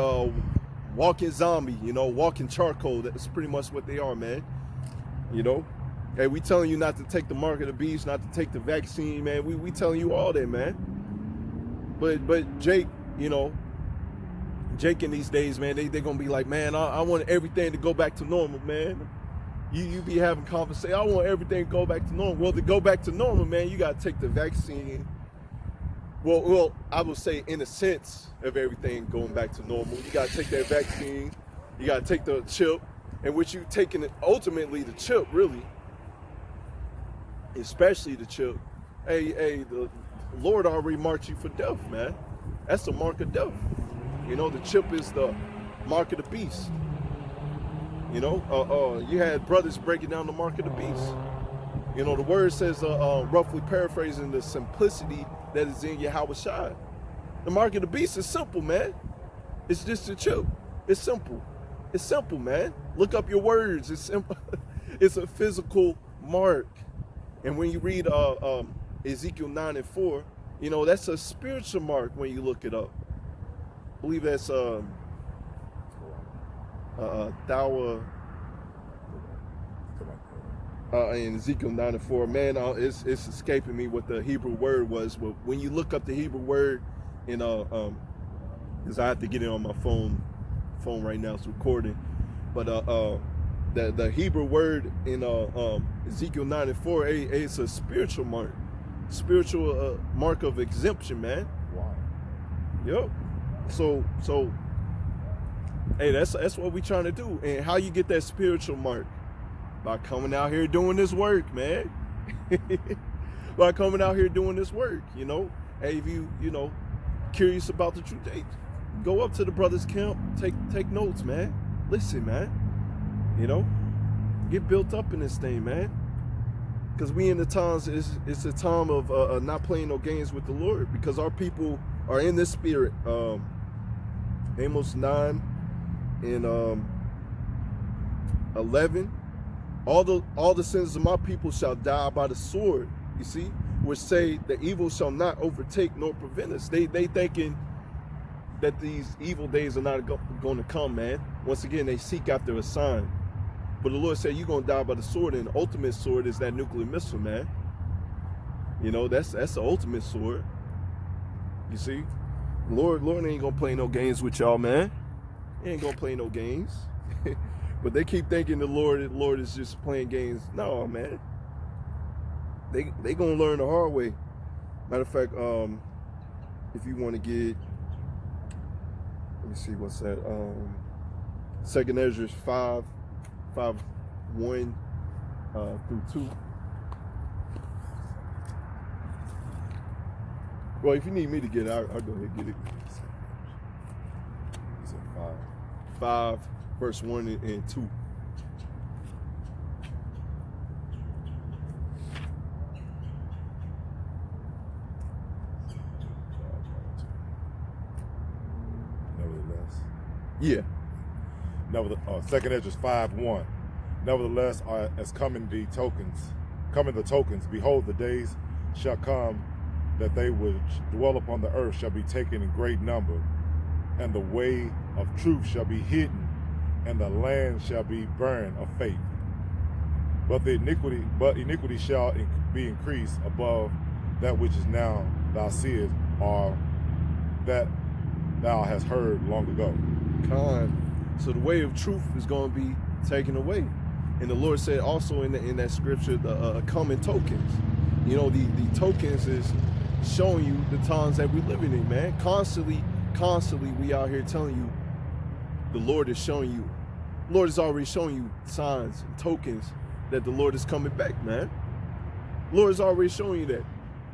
walking zombie, you know, walking charcoal. That's pretty much what they are, man. You know? Hey, we telling you not to take the mark of the beast, not to take the vaccine, man. We telling you all that, man. But Jake, you know, Jake in these days, man, they're going to be like, man, I want everything to go back to normal, man. You be having conversation, I want everything to go back to normal. Well, to go back to normal, man, you got to take the vaccine. Well, I would say in a sense of everything going back to normal. You got to take that vaccine. You got to take the chip. And what you taking, ultimately the chip, really, especially the chip. Hey, the Lord already marked you for death, man. That's the mark of death. You know, the chip is the mark of the beast. You know, you had brothers breaking down the mark of the beast. You know, the word says, roughly paraphrasing, the simplicity that is in Yahawashi. The mark of the beast is simple, man. It's just a chip. It's simple. It's simple, man. Look up your words. It's simple. It's a physical mark. And when you read Ezekiel 9:4, you know, that's a spiritual mark when you look it up. I believe that's in Ezekiel 9:4, man, it's escaping me what the Hebrew word was. But when you look up the Hebrew word in because I have to get it on my phone right now, it's recording. But the Hebrew word in Ezekiel 9:4, it's a spiritual mark, mark of exemption, man. Wow. Yep. So hey, that's what we trying to do. And how you get that spiritual mark? By coming out here doing this work, man. By coming out here doing this work, you know. Hey, if you know, curious about the truth, hey, go up to the brothers' camp, take notes, man. Listen, man. You know, get built up in this thing, man. Because we in the times, it's a time of not playing no games with the Lord, because our people are in this spirit. Amos 9 and 11. All the sins of my people shall die by the sword. You see, which say the evil shall not overtake nor prevent us. They thinking that these evil days are not going to come, man. Once again, they seek after a sign. But the Lord said, you're going to die by the sword, and the ultimate sword is that nuclear missile, man. You know, that's the ultimate sword. You see, Lord ain't going to play no games with y'all, man. He ain't going to play no games. But they keep thinking the Lord is just playing games. No, man. They going to learn the hard way. Matter of fact, if you want to get, let me see, what's that? 2nd Ezra 5:1 through 2. Well, if you need me to get it, I'll go ahead and get it. 5 verse 1 and 2. Nevertheless. Yeah. 2nd Ezra 5:1. Nevertheless, as coming the tokens, behold, the days shall come that they which dwell upon the earth shall be taken in great number, and the way of truth shall be hidden, and the land shall be burned of faith. But iniquity shall be increased above that which is now thou seest, or that thou hast heard long ago. So the way of truth is going to be taken away. And the Lord said also in that scripture, the coming tokens. You know, the tokens is showing you the times that we're living in, man. Constantly we out here telling you, the Lord is showing you, Lord is already showing you signs and tokens that the Lord is coming back, man. Lord is already showing you that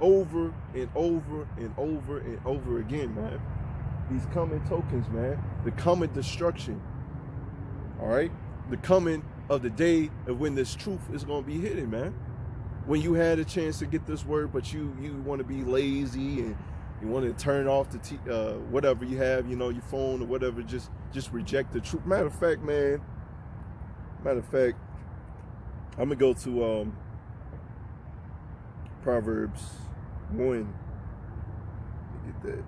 over and over and over and over again, man. These coming tokens, man. The coming destruction. All right? The coming of the day of when this truth is going to be hidden, man. When you had a chance to get this word, but you want to be lazy and you want to turn off the whatever you have, you know, your phone or whatever, just reject the truth. Matter of fact, I'm gonna go to Proverbs 1. Let me get that.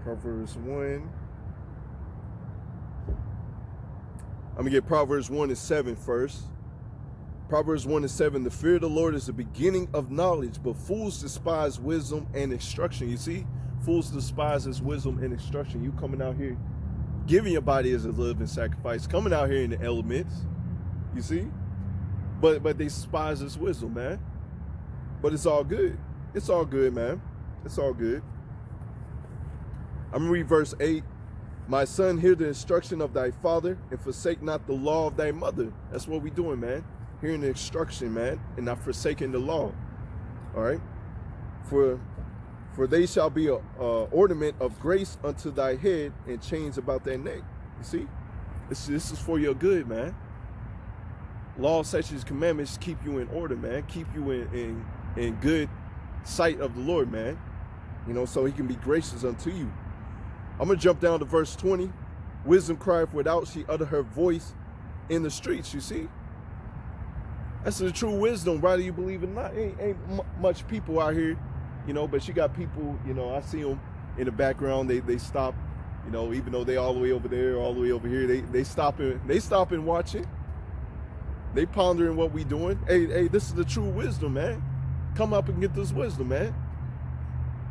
Proverbs 1. I'm gonna get Proverbs 1:7 first. Proverbs 1:7, the fear of the Lord is the beginning of knowledge, but fools despise wisdom and instruction. You see, fools despise his wisdom and instruction. You coming out here, giving your body as a living sacrifice, coming out here in the elements, you see? But they despise his wisdom, man. But it's all good. It's all good, man. It's all good. I'm gonna read verse 8. My son, hear the instruction of thy father, and forsake not the law of thy mother. That's what we doing, man. Hearing the instruction, man, and not forsaking the law. All right? For they shall be a ornament of grace unto thy head, and chains about thy neck. You see? This is for your good, man. Law, statutes, commandments keep you in order, man. Keep you in good sight of the Lord, man. You know, so he can be gracious unto you. I'm going to jump down to verse 20. Wisdom crieth without, she utter her voice in the streets, you see? That's the true wisdom, whether you believe it or not. Ain't much people out here, you know, but you got people, you know, I see them in the background, they stop, you know, even though they all the way over there, all the way over here, they stop and watch it. They pondering what we doing. Hey, this is the true wisdom, man. Come up and get this wisdom, man.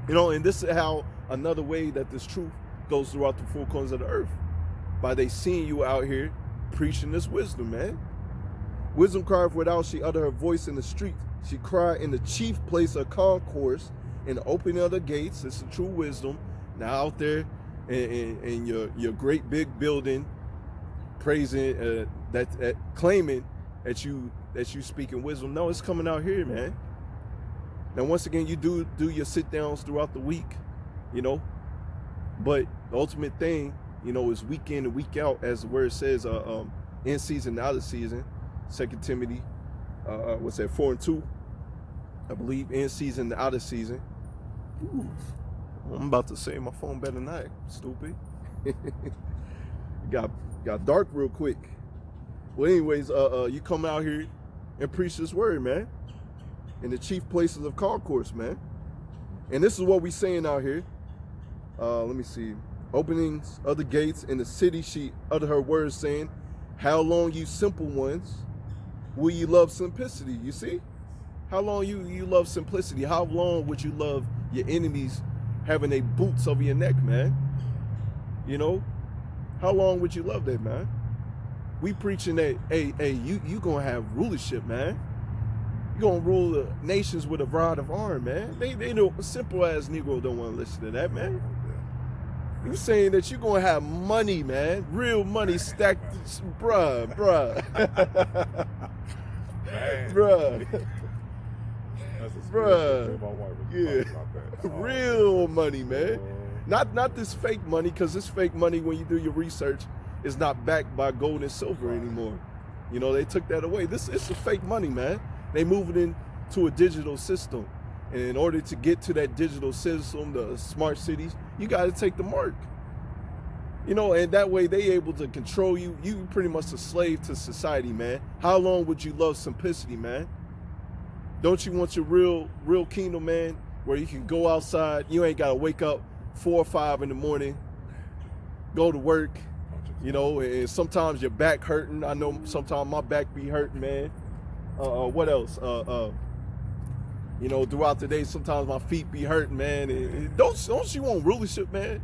You know, and this is how another way that this truth goes throughout the four corners of the earth. By they seeing you out here preaching this wisdom, man. Wisdom crieth without, she utter her voice in the street. She cried in the chief place of concourse, in the opening of the gates. It's the true wisdom. Now out there in your great big building, praising claiming that you speaking wisdom. No, it's coming out here, man. Now once again, you do your sit downs throughout the week, you know. But the ultimate thing, you know, is week in and week out, as the word says, in season, out of season. 2 Timothy, 4:2, I believe, in season, out of season. Ooh, I'm about to say my phone better not, stupid. got dark real quick. Well, anyways, you come out here and preach this word, man, in the chief places of concourse, man. And this is what we saying out here. Let me see. Openings of the gates in the city, she uttered her words, saying, how long, you simple ones, will you love simplicity? You see? How long you love simplicity? How long would you love your enemies having their boots over your neck, man? You know? How long would you love that, man? We preaching that, hey, you gonna have rulership, man. You're going to rule the nations with a rod of iron, man. They know, simple as Negro don't want to listen to that, man. You saying that you're going to have money, man. Real money stacked, bruh. Bruh. Yeah. Real money, man. Not this fake money, because this fake money, when you do your research, is not backed by gold and silver anymore. You know, they took that away. It's a fake money, man. They moved it into a digital system. And in order to get to that digital system, the smart cities, you got to take the mark. You know, and that way they able to control you. You pretty much a slave to society, man. How long would you love simplicity, man? Don't you want your real kingdom, man, where you can go outside, you ain't got to wake up 4 or 5 in the morning, go to work, you know, and sometimes your back hurting. I know sometimes my back be hurting, man. What else? You know, throughout the day, sometimes my feet be hurting, man. And don't you want rulership, man?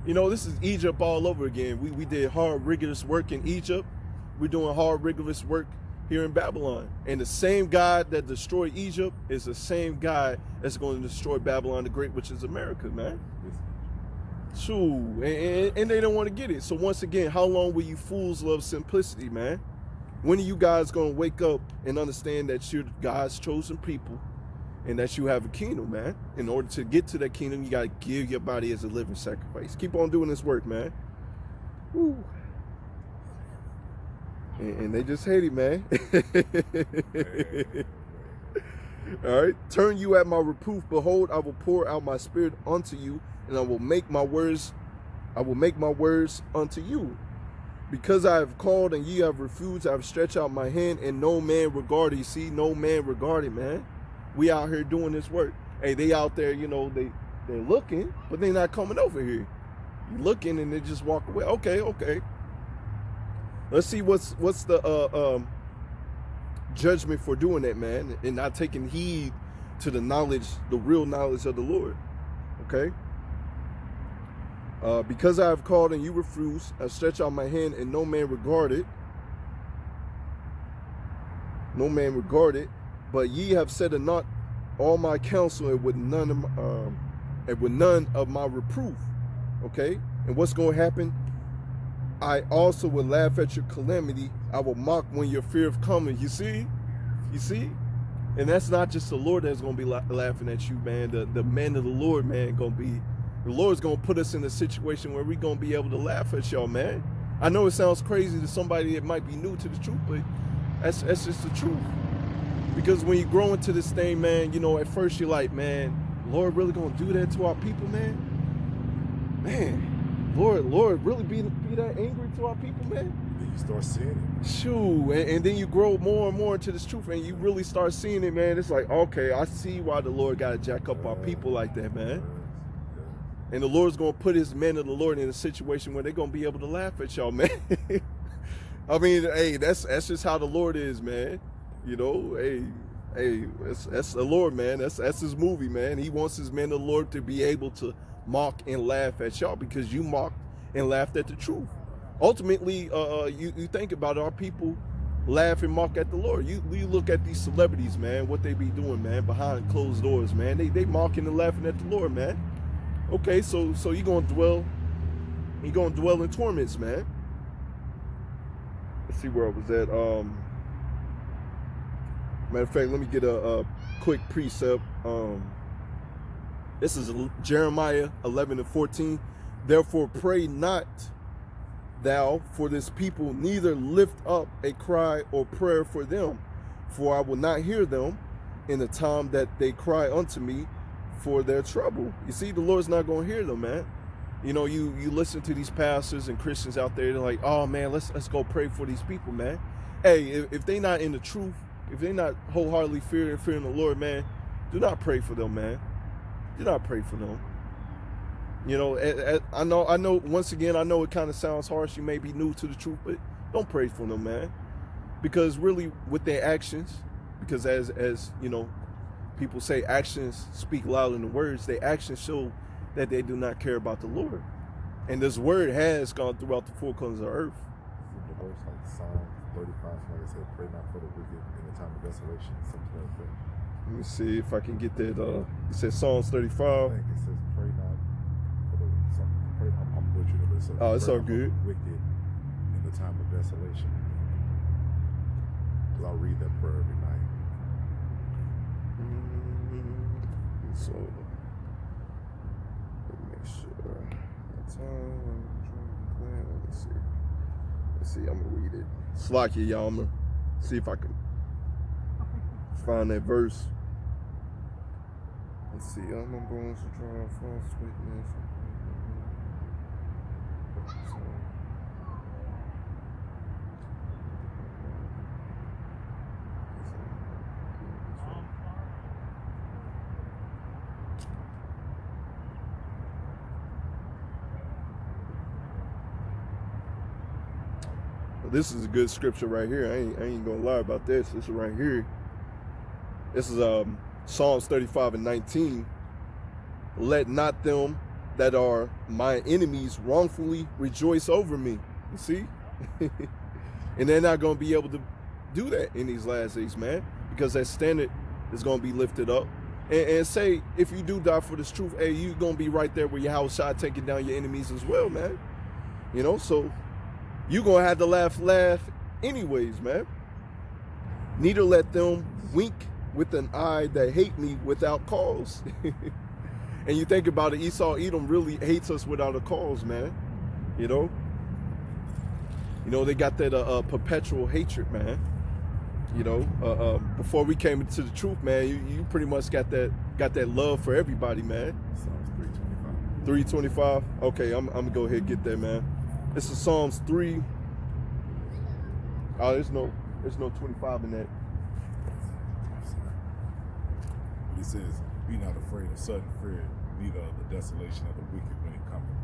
You know, this is Egypt all over again. We did hard, rigorous work in Egypt. We're doing hard, rigorous work here in Babylon. And the same God that destroyed Egypt is the same God that's going to destroy Babylon the Great, which is America, man. True. And they don't want to get it. So once again, how long will you fools love simplicity, man? When are you guys going to wake up and understand that you're God's chosen people and that you have a kingdom, man? In order to get to that kingdom, you got to give your body as a living sacrifice. Keep on doing this work, man. Woo. And they just hate it, man. All right. Turn you at my reproof. Behold, I will pour out my spirit unto you, and I will make my words unto you. Because I have called and ye have refused, I have stretched out my hand, and no man regarded. You see, no man regarded, man. We out here doing this work. Hey, they out there, you know, they're looking, but they're not coming over here. You looking and they just walk away. Okay. Let's see what's the judgment for doing that, man, and not taking heed to the knowledge, the real knowledge of the Lord. Okay. Because I have called and you refuse, I stretch out my hand and no man regarded. No man regarded, but ye have said a not all my counsel and with none of my reproof. Okay, and what's going to happen? I also will laugh at your calamity. I will mock when your fear of coming. You see, and that's not just the Lord that's going to be laughing at you, man. The man of the Lord, man, going to be. The Lord's going to put us in a situation where we're going to be able to laugh at y'all, man. I know it sounds crazy to somebody that might be new to the truth, but that's just the truth. Because when you grow into this thing, man, you know, at first you're like, man, Lord really going to do that to our people, man? Man, Lord really be that angry to our people, man? Then you start seeing it. Shoo, and then you grow more and more into this truth, and you really start seeing it, man. It's like, okay, I see why the Lord got to jack up our people like that, man. And the Lord's going to put his men of the Lord in a situation where they're going to be able to laugh at y'all, man. I mean, hey, that's just how the Lord is, man. You know, hey, that's the Lord, man. That's his movie, man. He wants his men of the Lord to be able to mock and laugh at y'all because you mocked and laughed at the truth. Ultimately, you think about it, our people laugh and mock at the Lord. You look at these celebrities, man, what they be doing, man, behind closed doors, man. They mocking and laughing at the Lord, man. Okay, so you're gonna dwell in torments, man. Let's see where I was at. Matter of fact, let me get a quick precept. This is Jeremiah 11:14. Therefore pray not thou for this people, neither lift up a cry or prayer for them, for I will not hear them in the time that they cry unto me for their trouble. You see, the Lord's not going to hear them, man. You know, you listen to these pastors and Christians out there, they're like, oh man, let's go pray for these people, man. Hey, if they not in the truth, if they're not wholeheartedly fearing the Lord, man, do not pray for them, man. Do not pray for them. You know, I know. Once again, I know it kind of sounds harsh. You may be new to the truth, but don't pray for them, man. Because really, with their actions, because as you know, people say actions speak louder than words. Their actions show that they do not care about the Lord. And this word has gone throughout the four corners of the earth. verse like Psalm 35, like I said, pray not for the wicked in the time of desolation, something like that. Let me see if I can get that. It says Psalms 35. I think it says pray not for the something. Pray, I'm butchering it, but it says, Oh, it's pray all not for good. the wicked in the time of desolation. Because I read that prayer every night. So let me make sure. Let's see. I'm gonna read it. Slack it, y'all. I'm gonna see if I can find that verse. Let's see. I'm on bones to draw false witness. This is a good scripture right here. I ain't gonna lie about this. This is right here. This is Psalms 35:19. Let not them that are my enemies wrongfully rejoice over me. You see? And they're not gonna be able to do that in these last days, man, because that standard is gonna be lifted up. And say, if you do die for this truth, hey, you're gonna be right there with your house shot taking down your enemies as well, man. You know, so you're going to have to laugh anyways, man. Neither let them wink with an eye that hate me without cause. And you think about it, Esau Edom really hates us without a cause, man. You know, they got that perpetual hatred, man. You know, before we came into the truth, man, you pretty much got that love for everybody, man. Psalms 3:25. 3:25. Okay, I'm gonna go ahead and get that, man. This is Psalms 3. Oh, there's no 25 in that. But he says, be not afraid of sudden fear, neither of the desolation of the wicked when it cometh.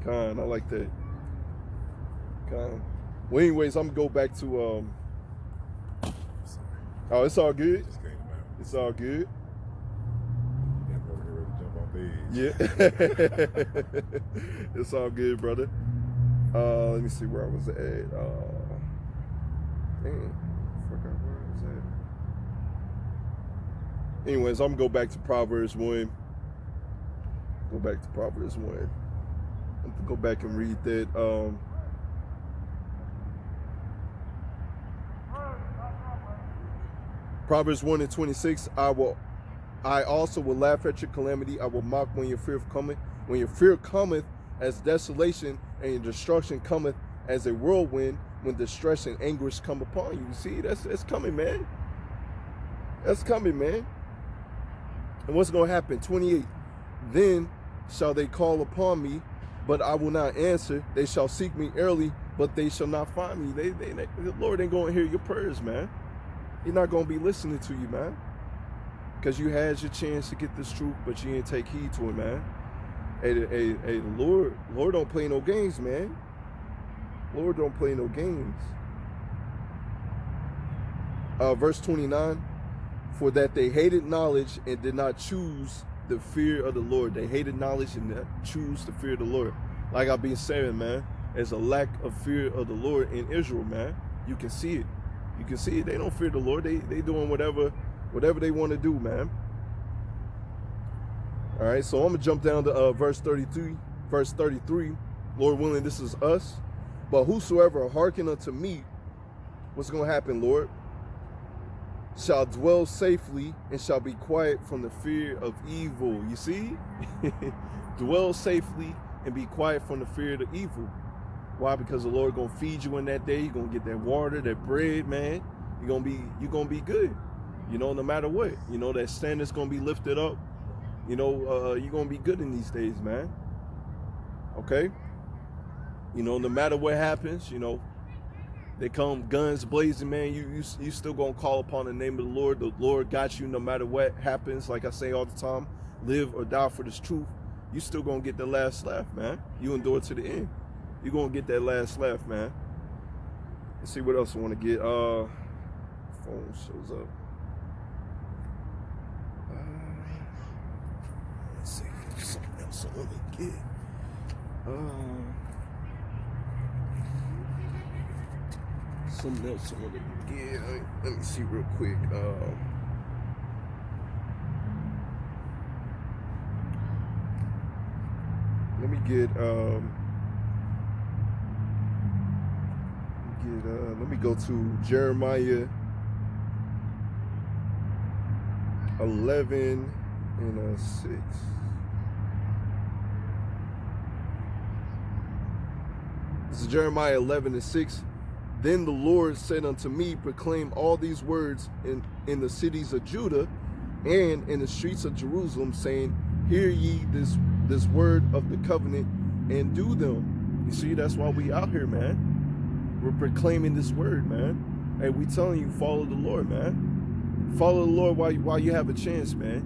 Kind. I like that. Kind. Well, anyways, I'm gonna go back to Sorry. Oh, it's all good. Just came to mind. It's all good. That brother here ready to jump on bed. Yeah. It's all good, brother. Let me see where I was at. Dang, forgot where I was at. Anyways, I'm gonna go back to Proverbs 1. I'm gonna go back and read that. Proverbs 1:26. I also will laugh at your calamity. I will mock when your fear cometh. When your fear cometh as desolation, and your destruction cometh as a whirlwind, when distress and anguish come upon you. You see, that's coming, man. That's coming, man. And what's going to happen? 28. Then shall they call upon me, but I will not answer. They shall seek me early, but they shall not find me. The Lord ain't going to hear your prayers, man. He's not going to be listening to you, man. Because you had your chance to get this truth, but you didn't take heed to it, man. Hey, the Lord don't play no games, man. Lord don't play no games. Verse 29, for that they hated knowledge and did not choose the fear of the Lord. They hated knowledge and did not choose the fear of the Lord. Like I've been saying, man, there's a lack of fear of the Lord in Israel, man. You can see it. You can see it. They don't fear the Lord. They doing whatever they want to do, man. All right, so I'm going to jump down to verse 33. Verse 33, Lord willing, this is us. But whosoever hearken unto me, what's going to happen, Lord? Shall dwell safely and shall be quiet from the fear of evil. You see? Dwell safely and be quiet from the fear of the evil. Why? Because the Lord going to feed you in that day. You're going to get that water, that bread, man. You're going to be good. You know, no matter what. You know, that standard's going to be lifted up. You know, you're going to be good in these days, man. Okay? You know, no matter what happens, you know, they come guns blazing, man. You still going to call upon the name of the Lord. The Lord got you no matter what happens. Like I say all the time, live or die for this truth. You still going to get the last laugh, man. You endure to the end. You're going to get that last laugh, man. Let's see what else I want to get. Phone shows up. Let's see, something else I want to get. something else I want to get. Let me see real quick. Let me get let me go to Jeremiah 11 and 6. This is Jeremiah 11 and 6. Then the Lord said unto me, proclaim all these words in the cities of Judah and in the streets of Jerusalem, saying, hear ye this word of the covenant and do them. You see, that's why we out here, man. We're proclaiming this word, man. Hey, we telling you, follow the Lord, man. Follow the Lord while you have a chance, man.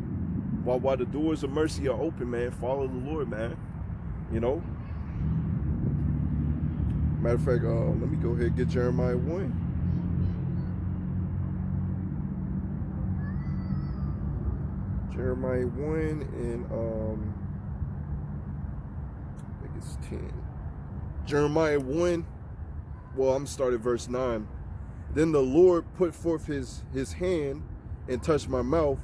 While the doors of mercy are open, man. Follow the Lord, man. You know. Matter of fact, let me go ahead and get Jeremiah 1. Jeremiah 1 and I think it's 10. Jeremiah 1. Well, I'm starting at verse 9. Then the Lord put forth his hand and touched my mouth,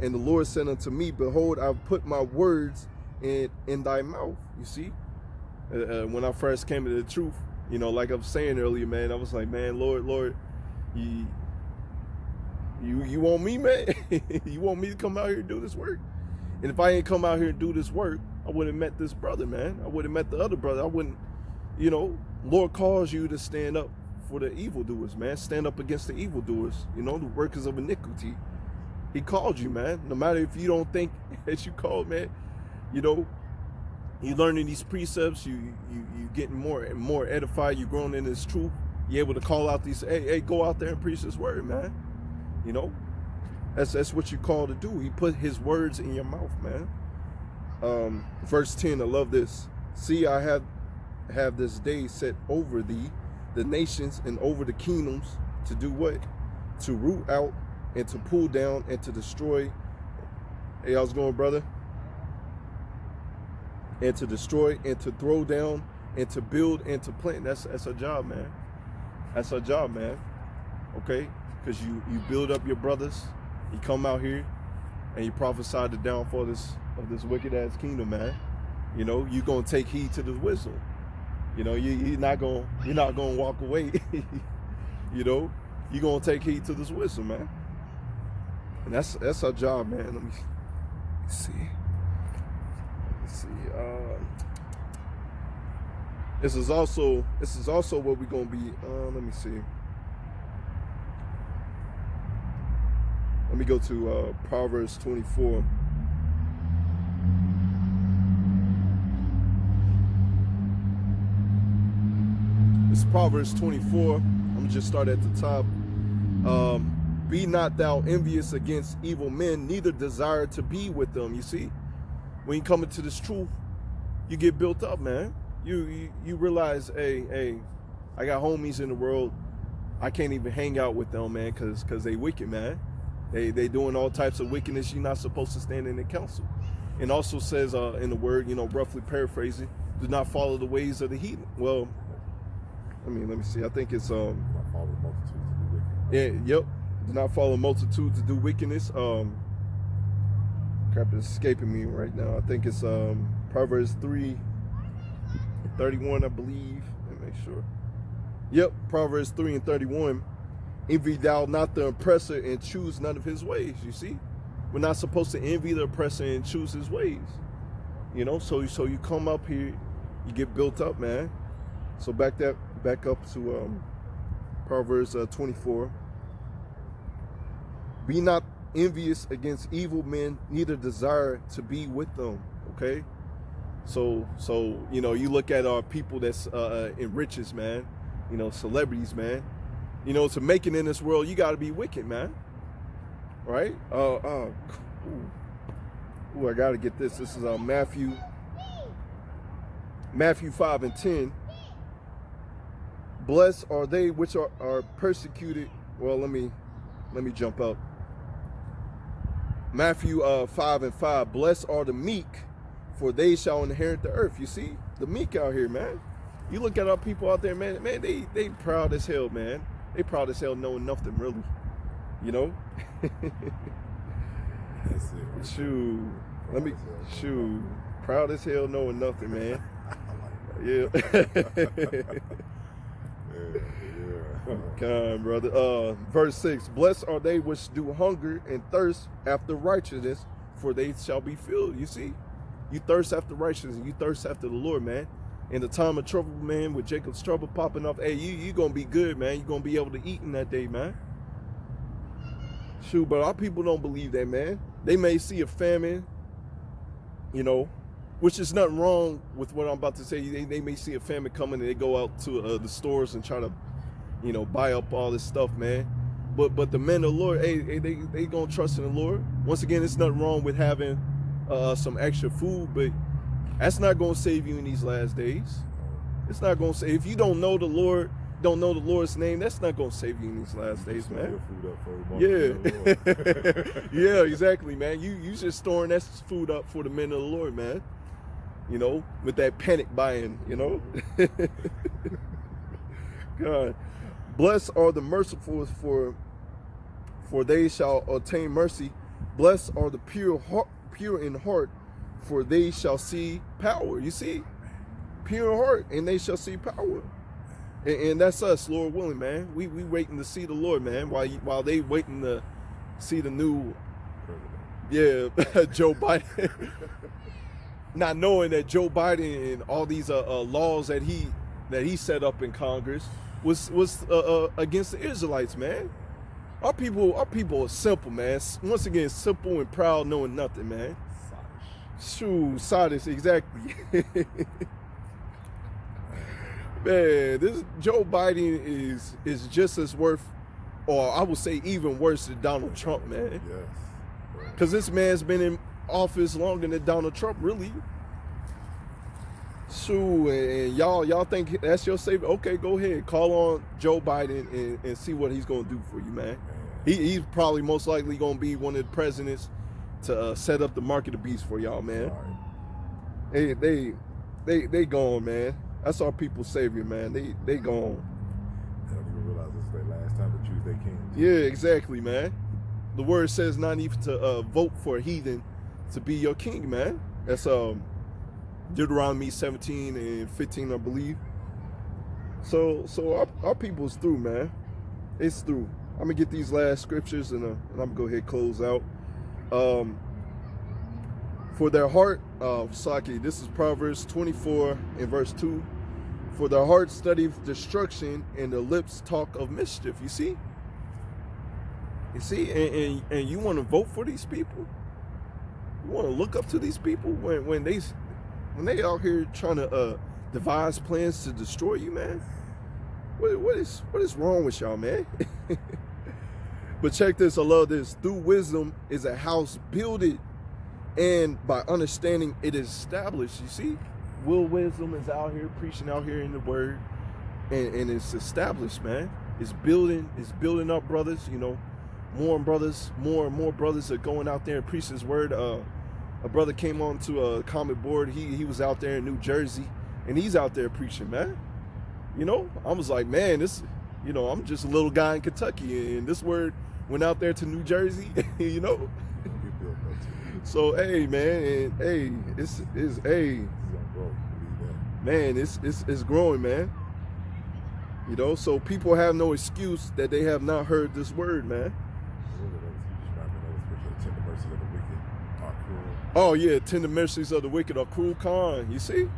and the Lord said unto me, behold, I've put my words in thy mouth. You see, when I first came to the truth, you know, like I was saying earlier, man, I was like, man, Lord, you want me, man? You want me to come out here and do this work? And if I ain't come out here and do this work, I wouldn't have met this brother, man. I would have met the other brother. I wouldn't, you know, Lord calls you to stand up for the evildoers, man. Stand up against the evildoers, you know, the workers of iniquity. He called you, man. No matter if you don't think as you called, man, you know, you learning these precepts, you getting more and more edified, you growing in this truth. You're able to call out these, hey, go out there and preach this word, man. You know, that's what you called to do. He put his words in your mouth, man. Verse 10, I love this. See, I have this day set over thee, the nations and over the kingdoms, to do what? To root out and to pull down and to destroy. Hey, how's it going, brother? And to destroy and to throw down and to build and to plant. That's our job, man. That's our job, man. Okay? Because you build up your brothers, you come out here and you prophesy the downfall of this wicked ass kingdom, man. You know, you're gonna take heed to the wisdom. You know, you're not gonna walk away. You know, you're gonna take heed to this wisdom, man. And that's our job, man. Let me see. This is also what we're gonna be. Let me see. Let me go to Proverbs 24. It's Proverbs 24. I'm gonna just start at the top. Be not thou envious against evil men, neither desire to be with them. You see, when you come into this truth, you get built up, man. You realize, hey, I got homies in the world. I can't even hang out with them, man, because they wicked, man. They doing all types of wickedness. You're not supposed to stand in the council. And also says in the word, you know, roughly paraphrasing, do not follow the ways of the heathen. Well, let me see. I think it's Not follow the multitude to do wicked. yeah, yep. Do not follow multitude to do wickedness. Crap is escaping me right now. I think it's Proverbs 3:31, I believe. Let me make sure. Yep, Proverbs 3:31. Envy thou not the oppressor and choose none of his ways. You see, we're not supposed to envy the oppressor and choose his ways. You know, so you come up here, you get built up, man. So back up to Proverbs 24. Be not envious against evil men, neither desire to be with them. Okay, so you know, you look at our people that's in riches, man. You know, celebrities, man. You know, to make it in this world, you got to be wicked, man. Right? Ooh, I got to get this. This is Matthew 5:10. Blessed are they which are persecuted. Well, let me jump up. Matthew 5:5. Blessed are the meek, for they shall inherit the earth. You see, the meek out here, man. You look at our people out there, man. Man, they proud as hell, man. They proud as hell knowing nothing, really. You know? That's it. Shoot. Proud as hell knowing nothing, man. Yeah. Kind, brother. Verse 6. Blessed are they which do hunger and thirst after righteousness, for they shall be filled. You see? You thirst after righteousness, you thirst after the Lord, man. In the time of trouble, man, with Jacob's trouble popping up, hey, you gonna be good, man. You gonna be able to eat in that day, man. Shoot, but our people don't believe that, man. They may see a famine, you know, which is nothing wrong with what I'm about to say. They may see a famine coming and they go out to the stores and try to, you know, buy up all this stuff, man. But the men of the Lord, hey, they gonna trust in the Lord. Once again, it's nothing wrong with having some extra food, but that's not gonna save you in these last days. It's not gonna save. If you don't know the Lord, don't know the Lord's name, that's not gonna save you in these last days, man. Yeah, yeah, exactly, man. You just storing that food up for the men of the Lord, man. You know, with that panic buying, you know. God, blessed are the merciful, for they shall obtain mercy. Blessed are the pure in heart, for they shall see power. You see, pure in heart, and they shall see power. And that's us, Lord willing, man. We waiting to see the Lord, man. While they waiting to see the new, yeah, Joe Biden. Not knowing that Joe Biden and all these laws that he set up in Congress was against the Israelites, man. Our people are simple, man. Once again, simple and proud, knowing nothing, man. Shoot, Sardis, exactly. Man, this Joe Biden is just as worth, or I would say even worse than Donald Trump, man. Yes. Because this man's been in office longer than Donald Trump, really. Shoot, and y'all think that's your savior? Okay, go ahead, call on Joe Biden and see what he's gonna do for you, man. He's probably most likely gonna be one of the presidents to set up the market of beast for y'all, man. Hey, they gone, man. That's our people's savior, man. They gone. They don't even realize this is their last time to choose their king. Yeah, exactly, man. The word says not even to vote for a heathen to be your king, man. That's Deuteronomy 17 and 15, I believe. So our people's through, man. It's through. I'm gonna get these last scriptures and I'm gonna go ahead and close out. For their heart, Saki, this is Proverbs 24 and verse 2. For their heart studieth destruction and their lips talk of mischief. You see? You see? And you want to vote for these people? You want to look up to these people when they out here trying to devise plans to destroy you, man? What is wrong with y'all, man? But check this, I love this. Through wisdom is a house builded, and by understanding it is established. You see, Will Wisdom is out here preaching out here in the word, and it's established, man. It's building up brothers. You know, more and more brothers are going out there and preaching his word. A brother came on to a comment board. He was out there in New Jersey, and he's out there preaching, man. You know, I was like, man, this, you know, I'm just a little guy in Kentucky, and this word went out there to New Jersey, you know. So hey, man, and hey, it's hey, man, it's growing, man. You know, so people have no excuse that they have not heard this word, man. Oh yeah, tender mercies of the wicked are cruel, Khan. You see,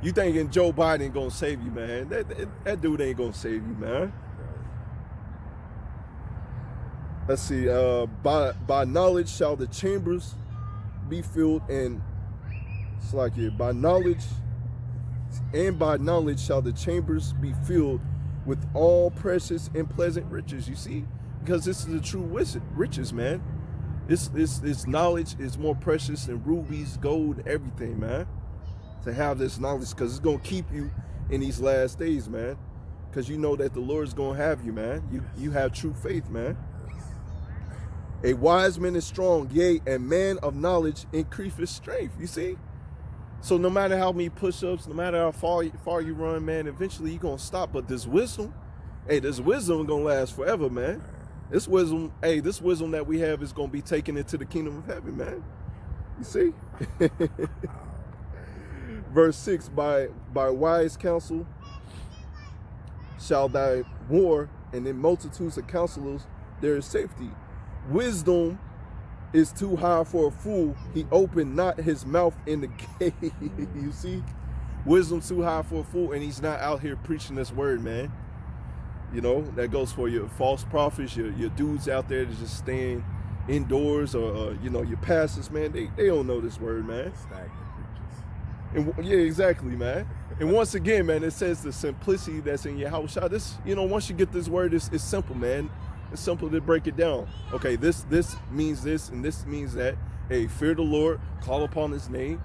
you thinking Joe Biden gonna save you, man? That dude ain't gonna save you, man. Let's see. By knowledge shall the chambers be filled, and it's like it. By knowledge shall the chambers be filled with all precious and pleasant riches. You see, because this is the true riches, man. This knowledge is more precious than rubies, gold, everything, man. To have this knowledge, because it's gonna keep you in these last days, man. Because you know that the Lord's gonna have you, man. You have true faith, man. A wise man is strong, yea, and man of knowledge increaseth strength. You see? So no matter how many push-ups, no matter how far you run, man, eventually you're going to stop. But this wisdom, Hey, this wisdom gonna last forever, man. This wisdom, hey, this wisdom that we have is gonna be taken into the kingdom of heaven, man. You see? Verse 6, by wise counsel shall thy war, and in multitudes of counselors there is safety. Wisdom is too high for a fool. He opened not his mouth in the gate. You see? Wisdom's too high for a fool, and he's not out here preaching this word, man. You know, that goes for your false prophets, your dudes out there that just staying indoors, or you know, your pastors, man. They don't know this word, man. Stagnant preachers. And yeah, exactly, man. And once again, man, it says the simplicity that's in Yahushua. This, you know, once you get this word, it's simple, man. It's simple to break it down. Okay, this means this, and this means that. Hey, fear the Lord, call upon his name,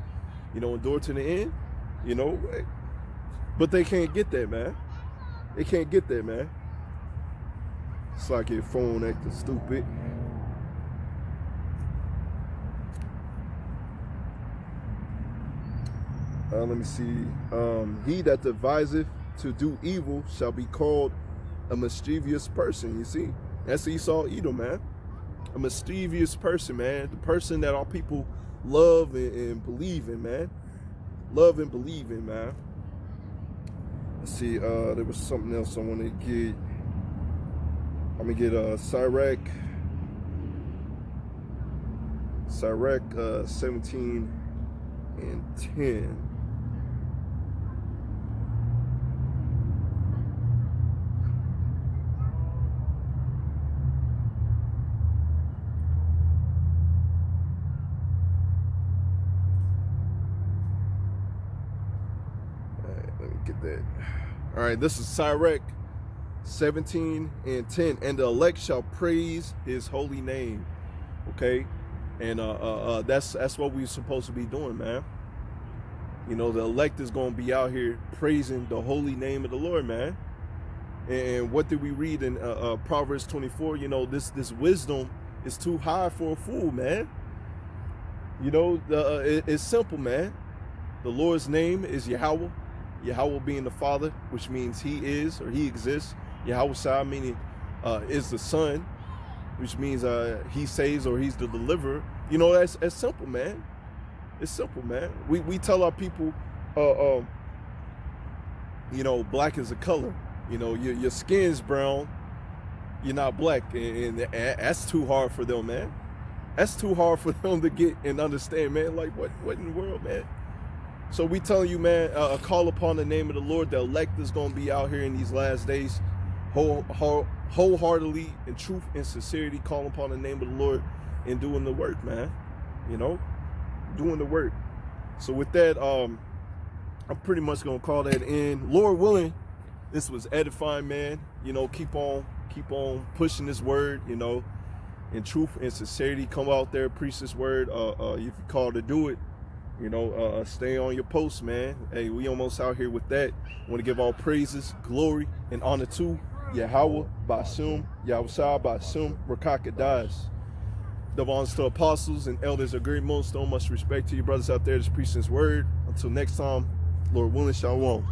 you know, endure to the end, you know. But they can't get that, man. They can't get that, man. It's like your phone acting stupid. Let me see. He that deviseth to do evil shall be called a mischievous person. You see, that's Esau Edom, man. A mischievous person, man. The person that our people love and believe in, man. Love and believe in, man. Let's see. There was something else I want to get. I'm gonna get Sirach 17 and 10. Get that. All right, this is Sirach 17 and 10. And the elect shall praise his holy name. Okay, and that's what we're supposed to be doing, man. You know, the elect is going to be out here praising the holy name of the Lord, man. And what did we read in Proverbs 24? You know, this wisdom is too high for a fool, man. You know, it's simple, man. The Lord's name is Yahweh. Yahweh being the Father, which means he is or he exists. Yahushua meaning is the Son, which means he saves or he's the deliverer. You know, that's simple, man. It's simple, man. We tell our people, you know, black is a color. You know, your skin's brown, you're not black, and that's too hard for them, man. That's too hard for them to get and understand, man. Like, what in the world, man? So we telling you, man, call upon the name of the Lord. The elect is going to be out here in these last days, wholeheartedly, in truth and sincerity, calling upon the name of the Lord and doing the work, man. You know, doing the work. So with that, I'm pretty much going to call that in. Lord willing, this was edifying, man. You know, keep on pushing this word, you know, in truth and sincerity. Come out there, preach this word. If you call to do it, you know, stay on your post, man. Hey, we almost out here with that. I want to give all praises, glory, and honor to Yahweh, Basum, Yahushua, Basum, Rakakadaz. Devons to apostles and elders of great most, so much respect to you brothers out there that's preaching this word. Until next time, Lord willing, shalom.